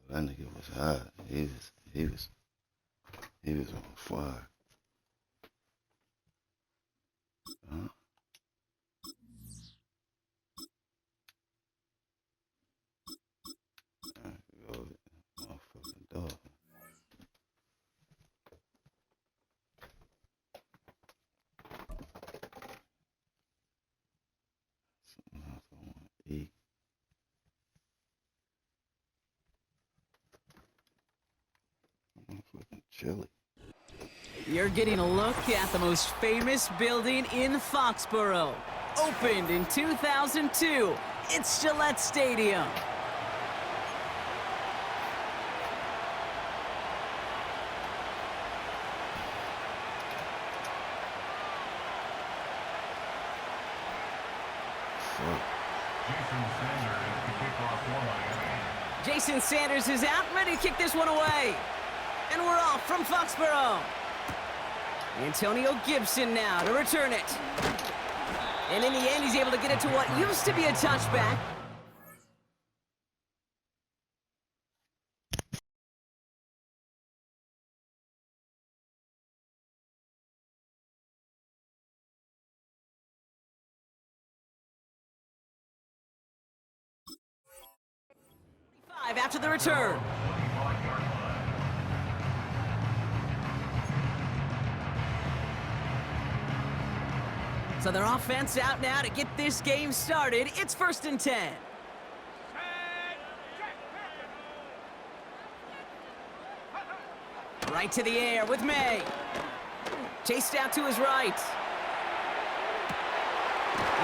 That nigga was hot. He was on fire. Huh? Go, motherfucking Dolphins. Something else I want to eat. Motherfucking chili. You're getting a look at the most famous building in Foxborough. Opened in 2002, it's Gillette Stadium. Jason Sanders is out, ready to kick this one away. And we're off from Foxborough. Antonio Gibson now to return it. And in the end, he's able to get it to what used to be a touchback. After the return. So their offense out now to get this game started. It's 1st and 10. Right to the air with May. Chased out to his right.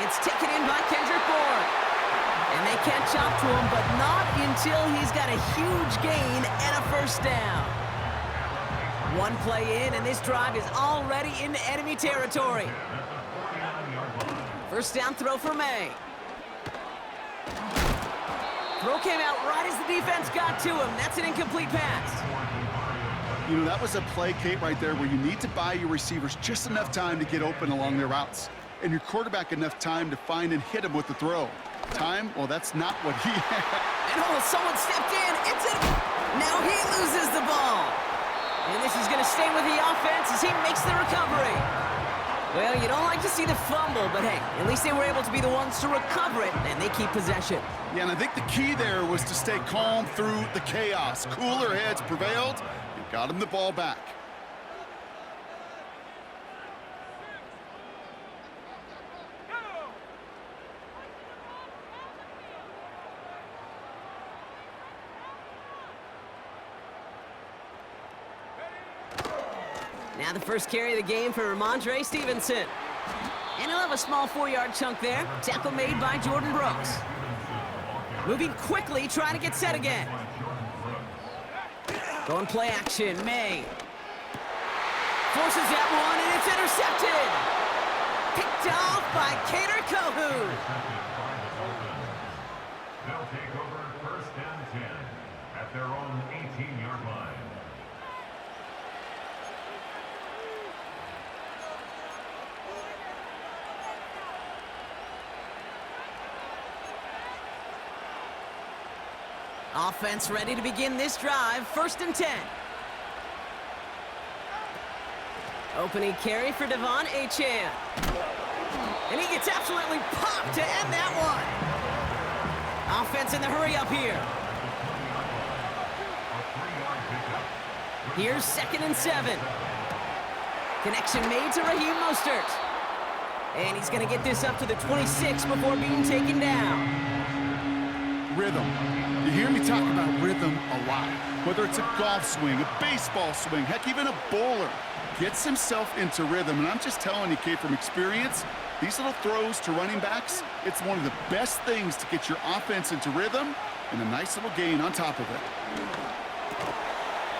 It's taken in by Kendrick Bourne. And they catch up to him, but not until he's got a huge gain and a first down. One play in, and this drive is already into enemy territory. First down throw for May. Throw came out right as the defense got to him. That's an incomplete pass. You know, that was a play, Kate, right there where you need to buy your receivers just enough time to get open along their routes. And your quarterback enough time to find and hit him with the throw. Time? Well, that's not what he had. And oh, someone stepped in. It's it. Now he loses the ball. And this is going to stay with the offense as he makes the recovery. Well, you don't like to see the fumble, but hey, at least they were able to be the ones to recover it, and they keep possession. Yeah, and I think the key there was to stay calm through the chaos. Cooler heads prevailed and got him the ball back. Now the first carry of the game for Ramondre Stevenson. And he'll have a small 4-yard chunk there. Tackle made by Jordan Brooks. Moving quickly, trying to get set again. Going play action, May. Forces that one, and it's intercepted. Picked off by Kader Kohu. They'll take over 1st and 10 at their own 18-yard line. Offense ready to begin this drive. 1st and 10. Opening carry for Devon Achane. And he gets absolutely popped to end that one. Offense in the hurry up here. Here's 2nd and 7. Connection made to Raheem Mostert. And he's going to get this up to the 26 before being taken down. Rhythm. You hear me talk about rhythm a lot. Whether it's a golf swing, a baseball swing, heck, even a bowler gets himself into rhythm. And I'm just telling you, Kate, from experience, these little throws to running backs, it's one of the best things to get your offense into rhythm and a nice little gain on top of it.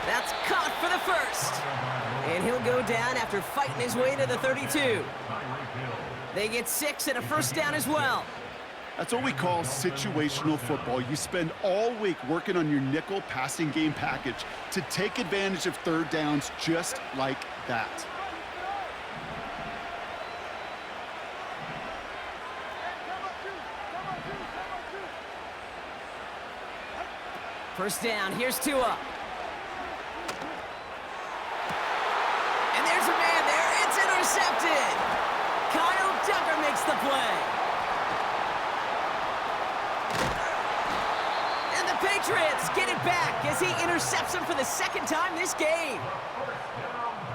That's caught for the first. And he'll go down after fighting his way to the 32. They get 6 and a first down as well. That's what we call situational football. You spend all week working on your nickel passing game package to take advantage of 3rd downs just like that. First down, here's Tua. And there's a man there, it's intercepted. Kyle Tucker makes the play. And the Patriots get it back as he intercepts him for the second time this game.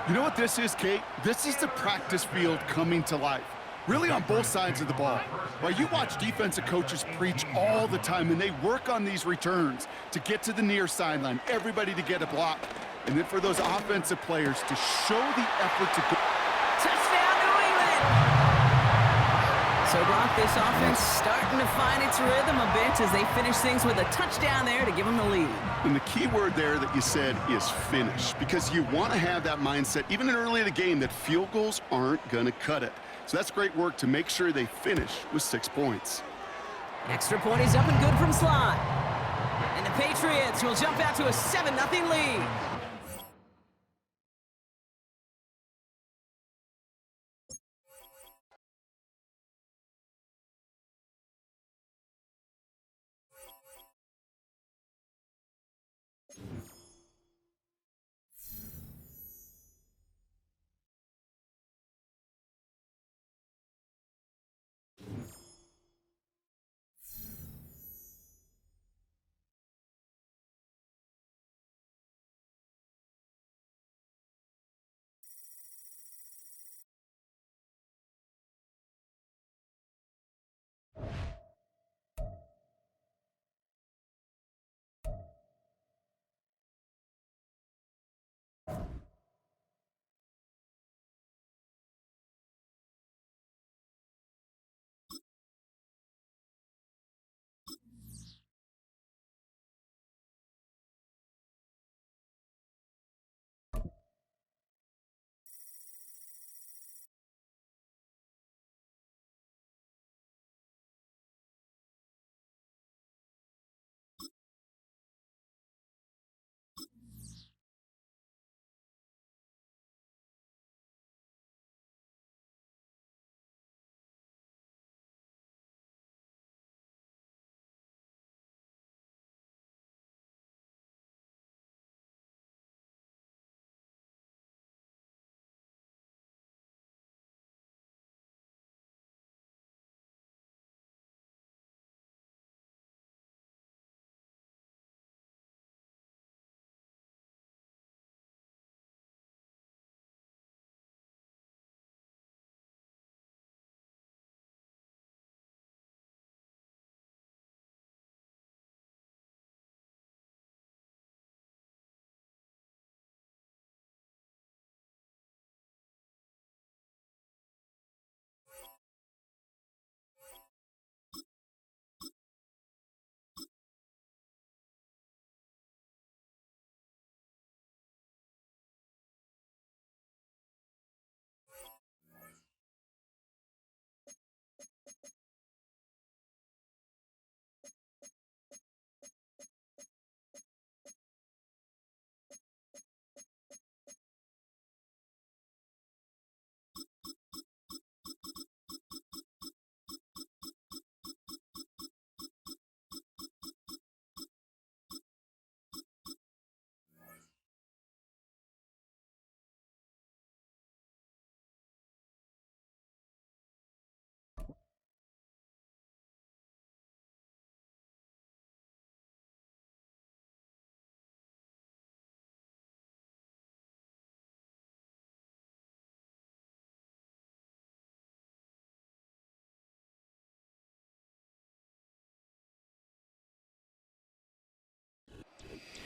You know what this is, Kate? This is the practice field coming to life. Really on both sides of the ball. Well, you watch defensive coaches preach all the time, and they work on these returns to get to the near sideline, everybody to get a block, and then for those offensive players to show the effort to go. Touchdown, New England! So, Brock, this offense starting to find its rhythm a bit as they finish things with a touchdown there to give them the lead. And the key word there that you said is finish, because you want to have that mindset, even early in the game, that field goals aren't going to cut it. So that's great work to make sure they finish with 6 points. Extra point is up and good from slot. And the Patriots will jump out to a 7-0 lead.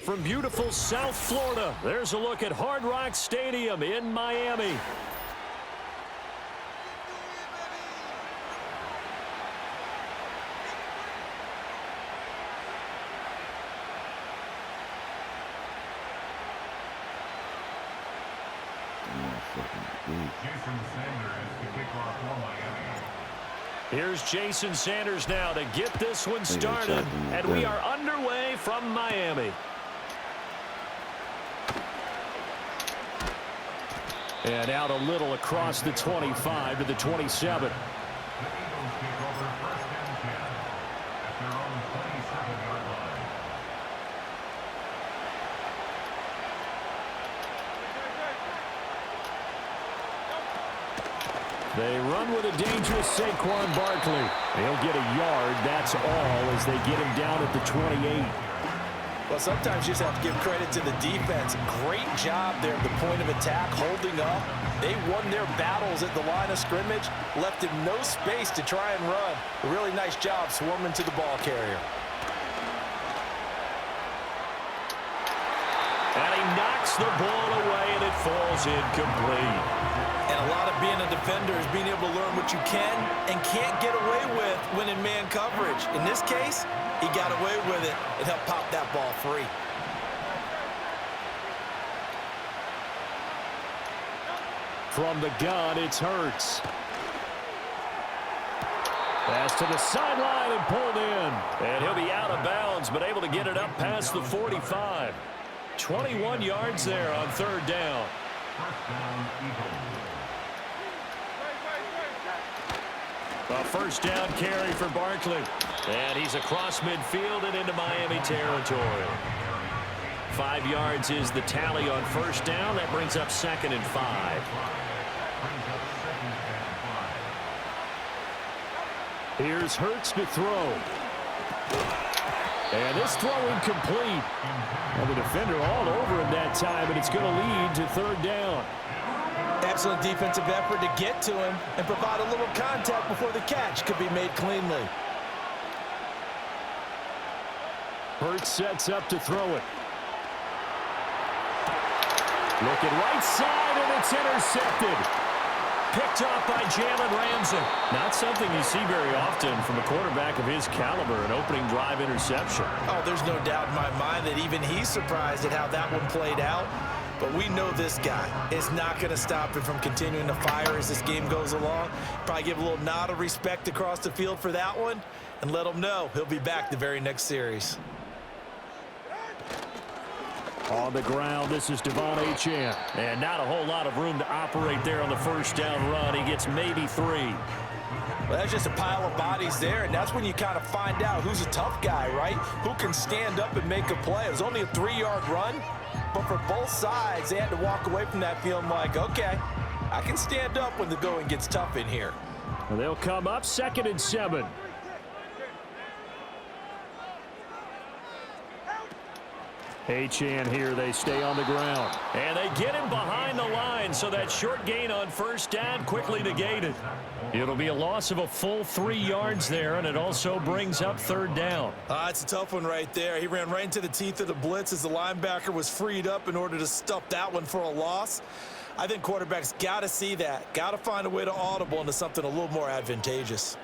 From beautiful South Florida, there's a look at Hard Rock Stadium in Miami. Here's Jason Sanders now to get this one started, and we are underway from Miami. And out a little across the 25 to the 27. They run with a dangerous Saquon Barkley. He'll get a yard, that's all, as they get him down at the 28. Well, sometimes you just have to give credit to the defense. Great job there at the point of attack, holding up. They won their battles at the line of scrimmage, left him no space to try and run. A really nice job swarming to the ball carrier. And he knocks the ball away, and it falls incomplete. And a lot of being a defender is being able to learn what you can and can't get away with when in man coverage. In this case, he got away with it and helped pop that ball free. From the gun, it's Hurts. Pass to the sideline and pulled in. And he'll be out of bounds, but able to get it up past the 45. 21 yards there on third down. A first down carry for Barkley. And he's across midfield and into Miami territory. 5 yards is the tally on first down. That brings up 2nd and 5. Here's Hurts to throw. And this throw incomplete. And the defender all over him that time, and it's going to lead to third down. Excellent defensive effort to get to him and provide a little contact before the catch could be made cleanly. Hurts sets up to throw it. Looking right side, and it's intercepted. Picked off by Jalen Ramsey. Not something you see very often from a quarterback of his caliber, an opening drive interception. Oh, there's no doubt in my mind that even he's surprised at how that one played out. But we know this guy is not going to stop him from continuing to fire as this game goes along. Probably give a little nod of respect across the field for that one and let him know he'll be back the very next series. On the ground, this is Devon Achane. And not a whole lot of room to operate there on the first down run. He gets maybe 3. Well, that's just a pile of bodies there, and that's when you kind of find out who's a tough guy, right? Who can stand up and make a play. It was only a 3-yard run, but for both sides, they had to walk away from that feeling like, okay, I can stand up when the going gets tough in here. And they'll come up 2nd and 7. Achane here, they stay on the ground. And they get him behind the line, so that short gain on first down quickly negated. It'll be a loss of a full 3 yards there, and it also brings up third down. It's a tough one right there. He ran right into the teeth of the blitz as the linebacker was freed up in order to stuff that one for a loss. I think quarterbacks got to see that. Got to find a way to audible into something a little more advantageous.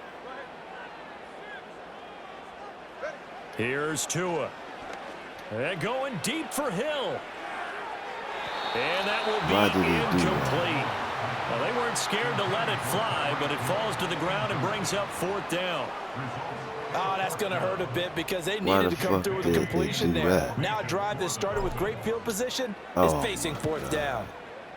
Here's Tua. And going deep for Hill. And that will be incomplete. Well, they weren't scared to let it fly, but it falls to the ground and brings up 4th down. Oh, that's going to hurt a bit because they needed to come through with a completion there. Now a drive that started with great field position is facing 4th down.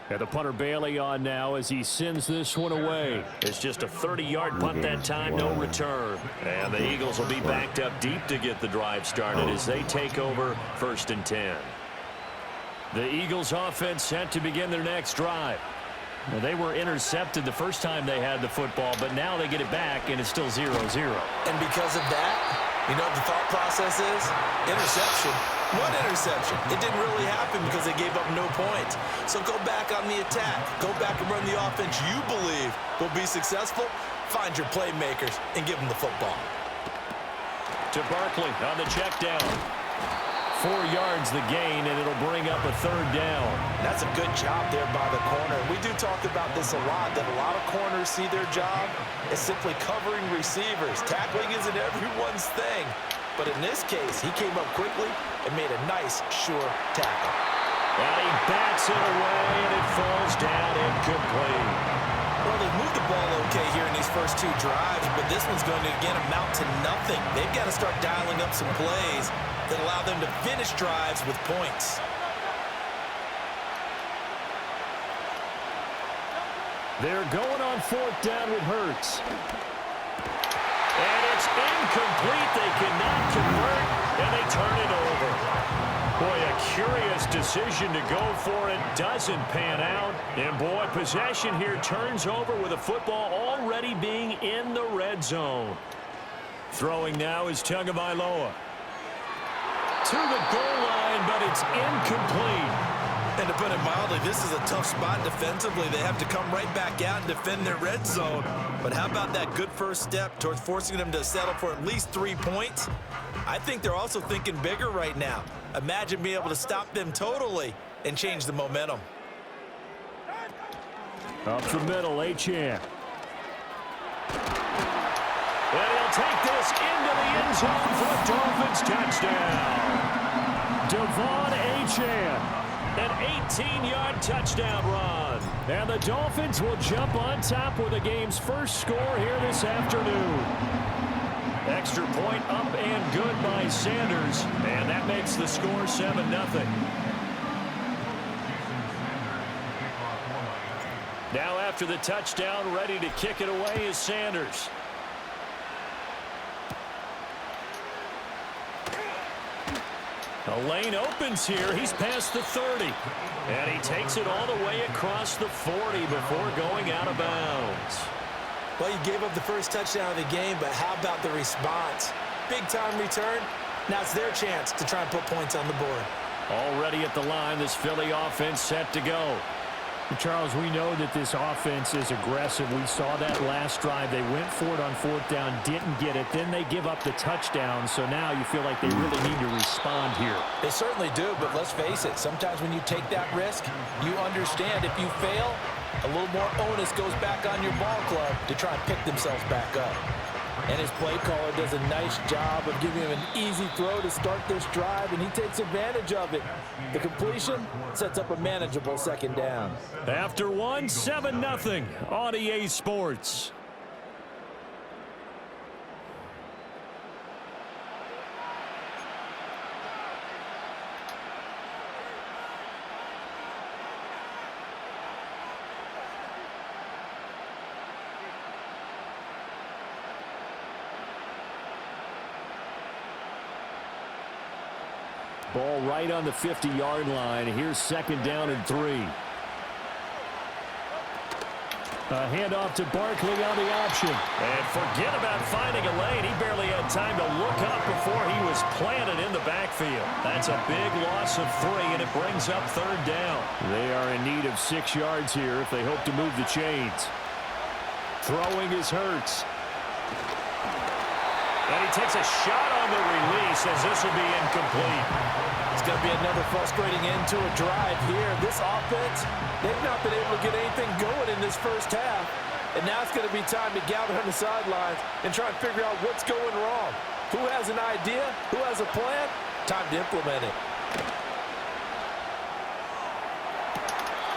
And the punter Bailey on now as he sends this one away. It's just a 30-yard punt that time, no return. And the Eagles will be backed up deep to get the drive started as they take over 1st and 10. The Eagles offense set to begin their next drive. Now, they were intercepted the first time they had the football, but now they get it back, and it's still 0-0. And because of that, you know what the thought process is? Interception. What interception? It didn't really happen because they gave up no points. So go back on the attack. Go back and run the offense you believe will be successful. Find your playmakers and give them the football. To Barkley on the check down. 4 yards the gain, and it'll bring up a third down. That's a good job there by the corner. We do talk about this a lot, that a lot of corners see their job as simply covering receivers. Tackling isn't everyone's thing. But in this case, he came up quickly and made a nice, sure tackle. And he bats it away, and it falls down incomplete. Well, they've moved the ball okay here in these first 2 drives, but this one's going to, again, amount to nothing. They've got to start dialing up some plays that allow them to finish drives with points. They're going on 4th down with Hurts. And it's incomplete. They cannot convert, and they turn it over. Boy, a curious decision to go for it. Doesn't pan out. And, boy, possession here turns over with the football already being in the red zone. Throwing now is Tagovailoa. To the goal line, but it's incomplete. And to put it mildly, this is a tough spot defensively. They have to come right back out and defend their red zone. But how about that good first step towards forcing them to settle for at least 3 points? I think they're also thinking bigger right now. Imagine being able to stop them totally and change the momentum. Up the middle, Achane. And he'll take this into the end zone for a Dolphins touchdown. Devon Achane. An 18-yard touchdown run. And the Dolphins will jump on top with the game's first score here this afternoon. Extra point up and good by Sanders. And that makes the score 7-0. Now after the touchdown, ready to kick it away is Sanders. The lane opens here. He's past the 30. And he takes it all the way across the 40 before going out of bounds. Well, you gave up the first touchdown of the game, but how about the response? Big-time return. Now it's their chance to try and put points on the board. Already at the line, this Philly offense set to go. Charles, we know that this offense is aggressive. We saw that last drive. They went for it on 4th down, didn't get it. Then they give up the touchdown. So now you feel like they really need to respond here. They certainly do, but let's face it. Sometimes when you take that risk, you understand if you fail, a little more onus goes back on your ball club to try and pick themselves back up. And his play caller does a nice job of giving him an easy throw to start this drive, and he takes advantage of it. The completion sets up a manageable 2nd down. After 1, 7-0 on EA Sports. Ball right on the 50-yard line. Here's 2nd down and 3. A handoff to Barkley on the option. And forget about finding a lane. He barely had time to look up before he was planted in the backfield. That's a big loss of 3, and it brings up 3rd down. They are in need of 6 yards here if they hope to move the chains. Throwing is Hurts. And he takes a shot on the release as this will be incomplete. It's going to be another frustrating end to a drive here. This offense, they've not been able to get anything going in this first half. And now it's going to be time to gather on the sidelines and try and figure out what's going wrong. Who has an idea? Who has a plan? Time to implement it.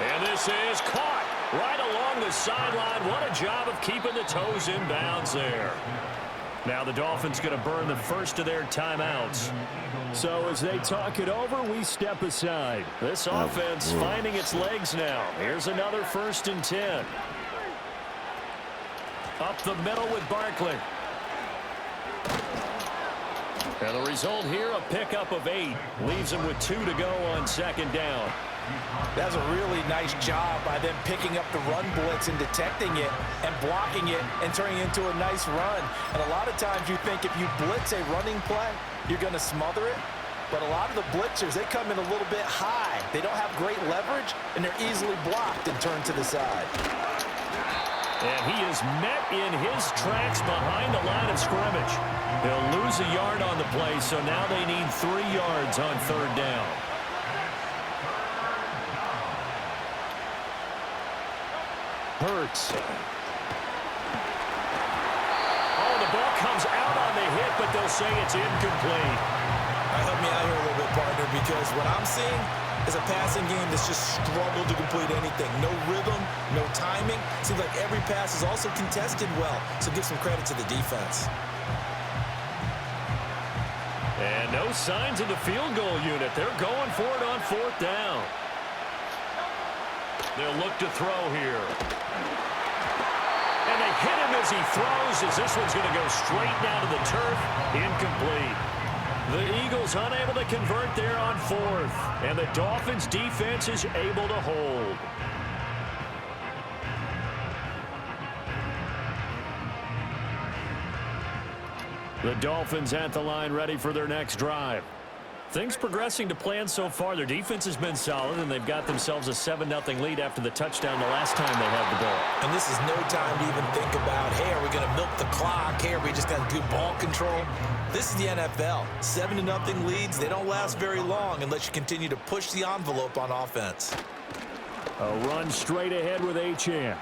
And this is caught right along the sideline. What a job of keeping the toes in bounds there. Now the Dolphins going to burn the first of their timeouts. So as they talk it over, we step aside. This offense finding its legs now. Here's another 1st and 10. Up the middle with Barkley. And the result here, a pickup of 8. Leaves him with 2 to go on 2nd down. That's a really nice job by them picking up the run blitz and detecting it and blocking it and turning it into a nice run. And a lot of times you think if you blitz a running play, you're going to smother it. But a lot of the blitzers, they come in a little bit high. They don't have great leverage, and they're easily blocked and turned to the side. And he is met in his tracks behind the line of scrimmage. He'll lose a yard on the play, so now they need 3 yards on 3rd down. Hurts. Oh, the ball comes out on the hit, but they'll say it's incomplete. Help me out here a little bit, partner, because what I'm seeing is a passing game that's just struggled to complete anything. No rhythm, no timing. Seems like every pass is also contested well, so give some credit to the defense. And no signs of the field goal unit. They're going for it on 4th down. They'll look to throw here. And they hit him as he throws, as this one's going to go straight down to the turf. Incomplete. The Eagles unable to convert there on fourth, and the Dolphins defense is able to hold. The Dolphins at the line ready for their next drive. Things progressing to plan so far. Their defense has been solid, and they've got themselves a 7-0 lead after the touchdown the last time they had the ball. And this is no time to even think about, hey, are we going to milk the clock? Hey, are we just going to do ball control? This is the NFL. 7-0 leads, they don't last very long unless you continue to push the envelope on offense. A run straight ahead with Achane.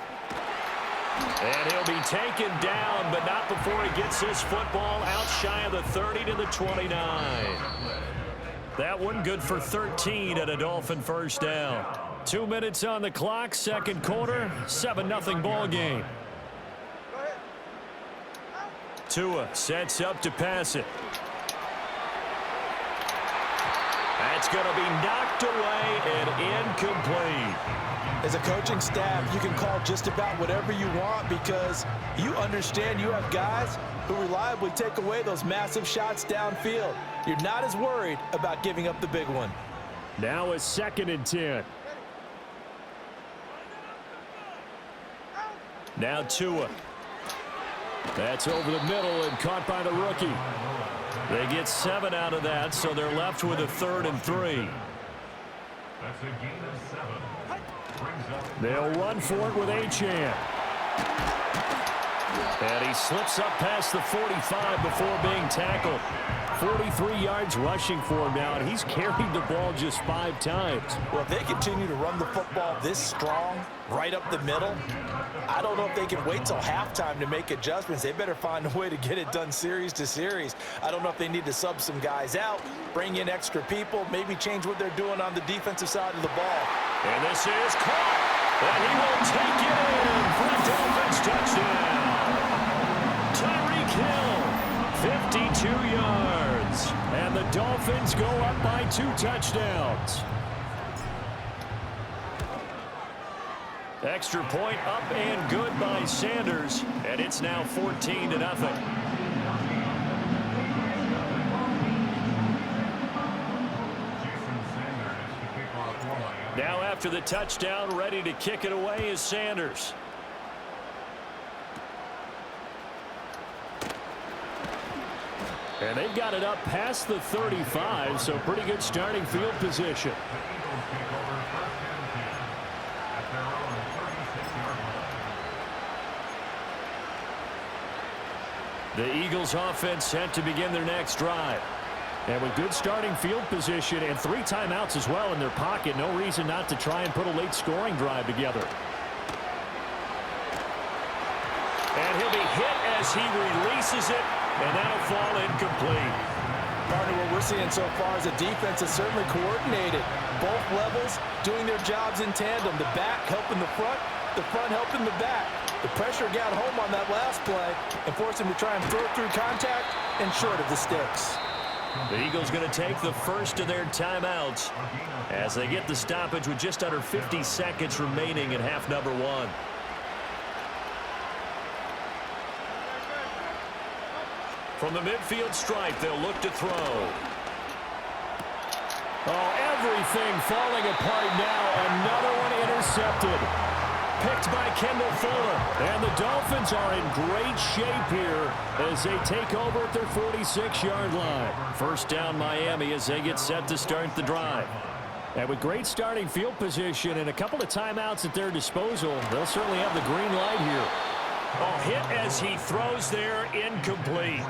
And he'll be taken down, but not before he gets his football out shy of the 30 to the 29. That one good for 13 at a Dolphin first down. 2 minutes on the clock, second quarter, 7-0 ball game. Tua sets up to pass it. That's going to be knocked away and incomplete. As a coaching staff, you can call just about whatever you want because you understand you have guys who reliably take away those massive shots downfield. You're not as worried about giving up the big one. Now a 2nd and 10. Now Tua. That's over the middle and caught by the rookie. They get 7 out of that, so they're left with a 3rd and 3. That's a gain of 7. They'll run for it with Achane. And he slips up past the 45 before being tackled. 43 yards rushing for him now, and he's carried the ball just 5 times. Well, if they continue to run the football this strong, right up the middle, I don't know if they can wait till halftime to make adjustments. They better find a way to get it done series to series. I don't know if they need to sub some guys out, bring in extra people, maybe change what they're doing on the defensive side of the ball. And this is caught, and he will take it in for a Dolphins touchdown. Tyreek Hill, 52 yards, and the Dolphins go up by 2 touchdowns. Extra point up and good by Sanders, and it's now 14-0. Now after the touchdown, ready to kick it away is Sanders. And they've got it up past the 35, so pretty good starting field position. The Eagles offense set to begin their next drive. And with good starting field position and 3 timeouts as well in their pocket, no reason not to try and put a late scoring drive together. And he'll be hit as he releases it, and that'll fall incomplete. Partner, what we're seeing so far is the defense is certainly coordinated. Both levels doing their jobs in tandem. The back helping the front helping the back. The pressure got home on that last play and forced him to try and throw through contact and short of the sticks. The Eagles going to take the first of their timeouts as they get the stoppage with just under 50 seconds remaining in half number 1. From the midfield stripe, they'll look to throw. Oh, everything falling apart now. Another one intercepted. Picked by Kendall Fuller. And the Dolphins are in great shape here as they take over at their 46-yard line. First down Miami as they get set to start the drive. And with great starting field position and a couple of timeouts at their disposal, they'll certainly have the green light here. Oh, hit as he throws there, incomplete.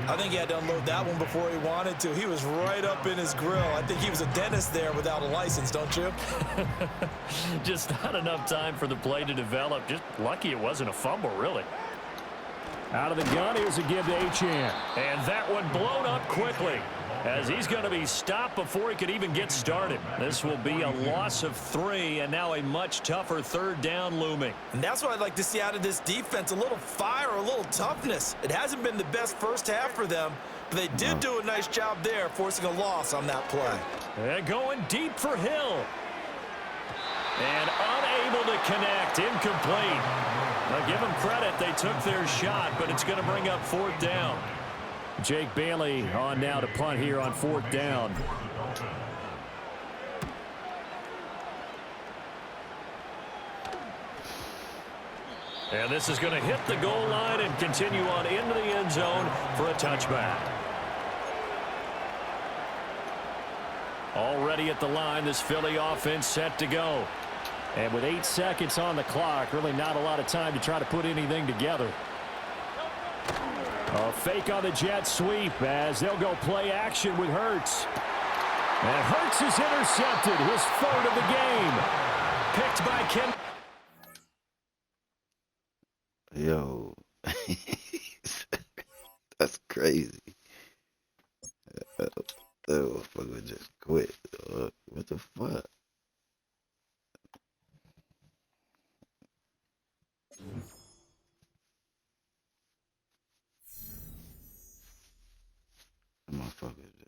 I think he had to unload that one before he wanted to. He was right up in his grill. I think he was a dentist there without a license, don't you? Just not enough time for the play to develop. Just lucky it wasn't a fumble, really. Out of the gun, here's a give to Achane. And that one blown up quickly as he's going to be stopped before he could even get started. This will be a loss of 3 and now a much tougher 3rd down looming. And that's what I'd like to see out of this defense, a little fire, a little toughness. It hasn't been the best first half for them, but they did do a nice job there forcing a loss on that play. And going deep for Hill. And unable to connect, incomplete. Now give them credit, they took their shot, but it's going to bring up 4th down. Jake Bailey on now to punt here on 4th down. And this is going to hit the goal line and continue on into the end zone for a touchback. Already at the line, this Philly offense set to go. And with 8 seconds on the clock, really not a lot of time to try to put anything together. A fake on the jet sweep as they'll go play action with Hurts. And Hurts is intercepted, his 3rd of the game. Picked by Kim. Yo. That's crazy. That motherfucker just quit. What the fuck? That motherfucker just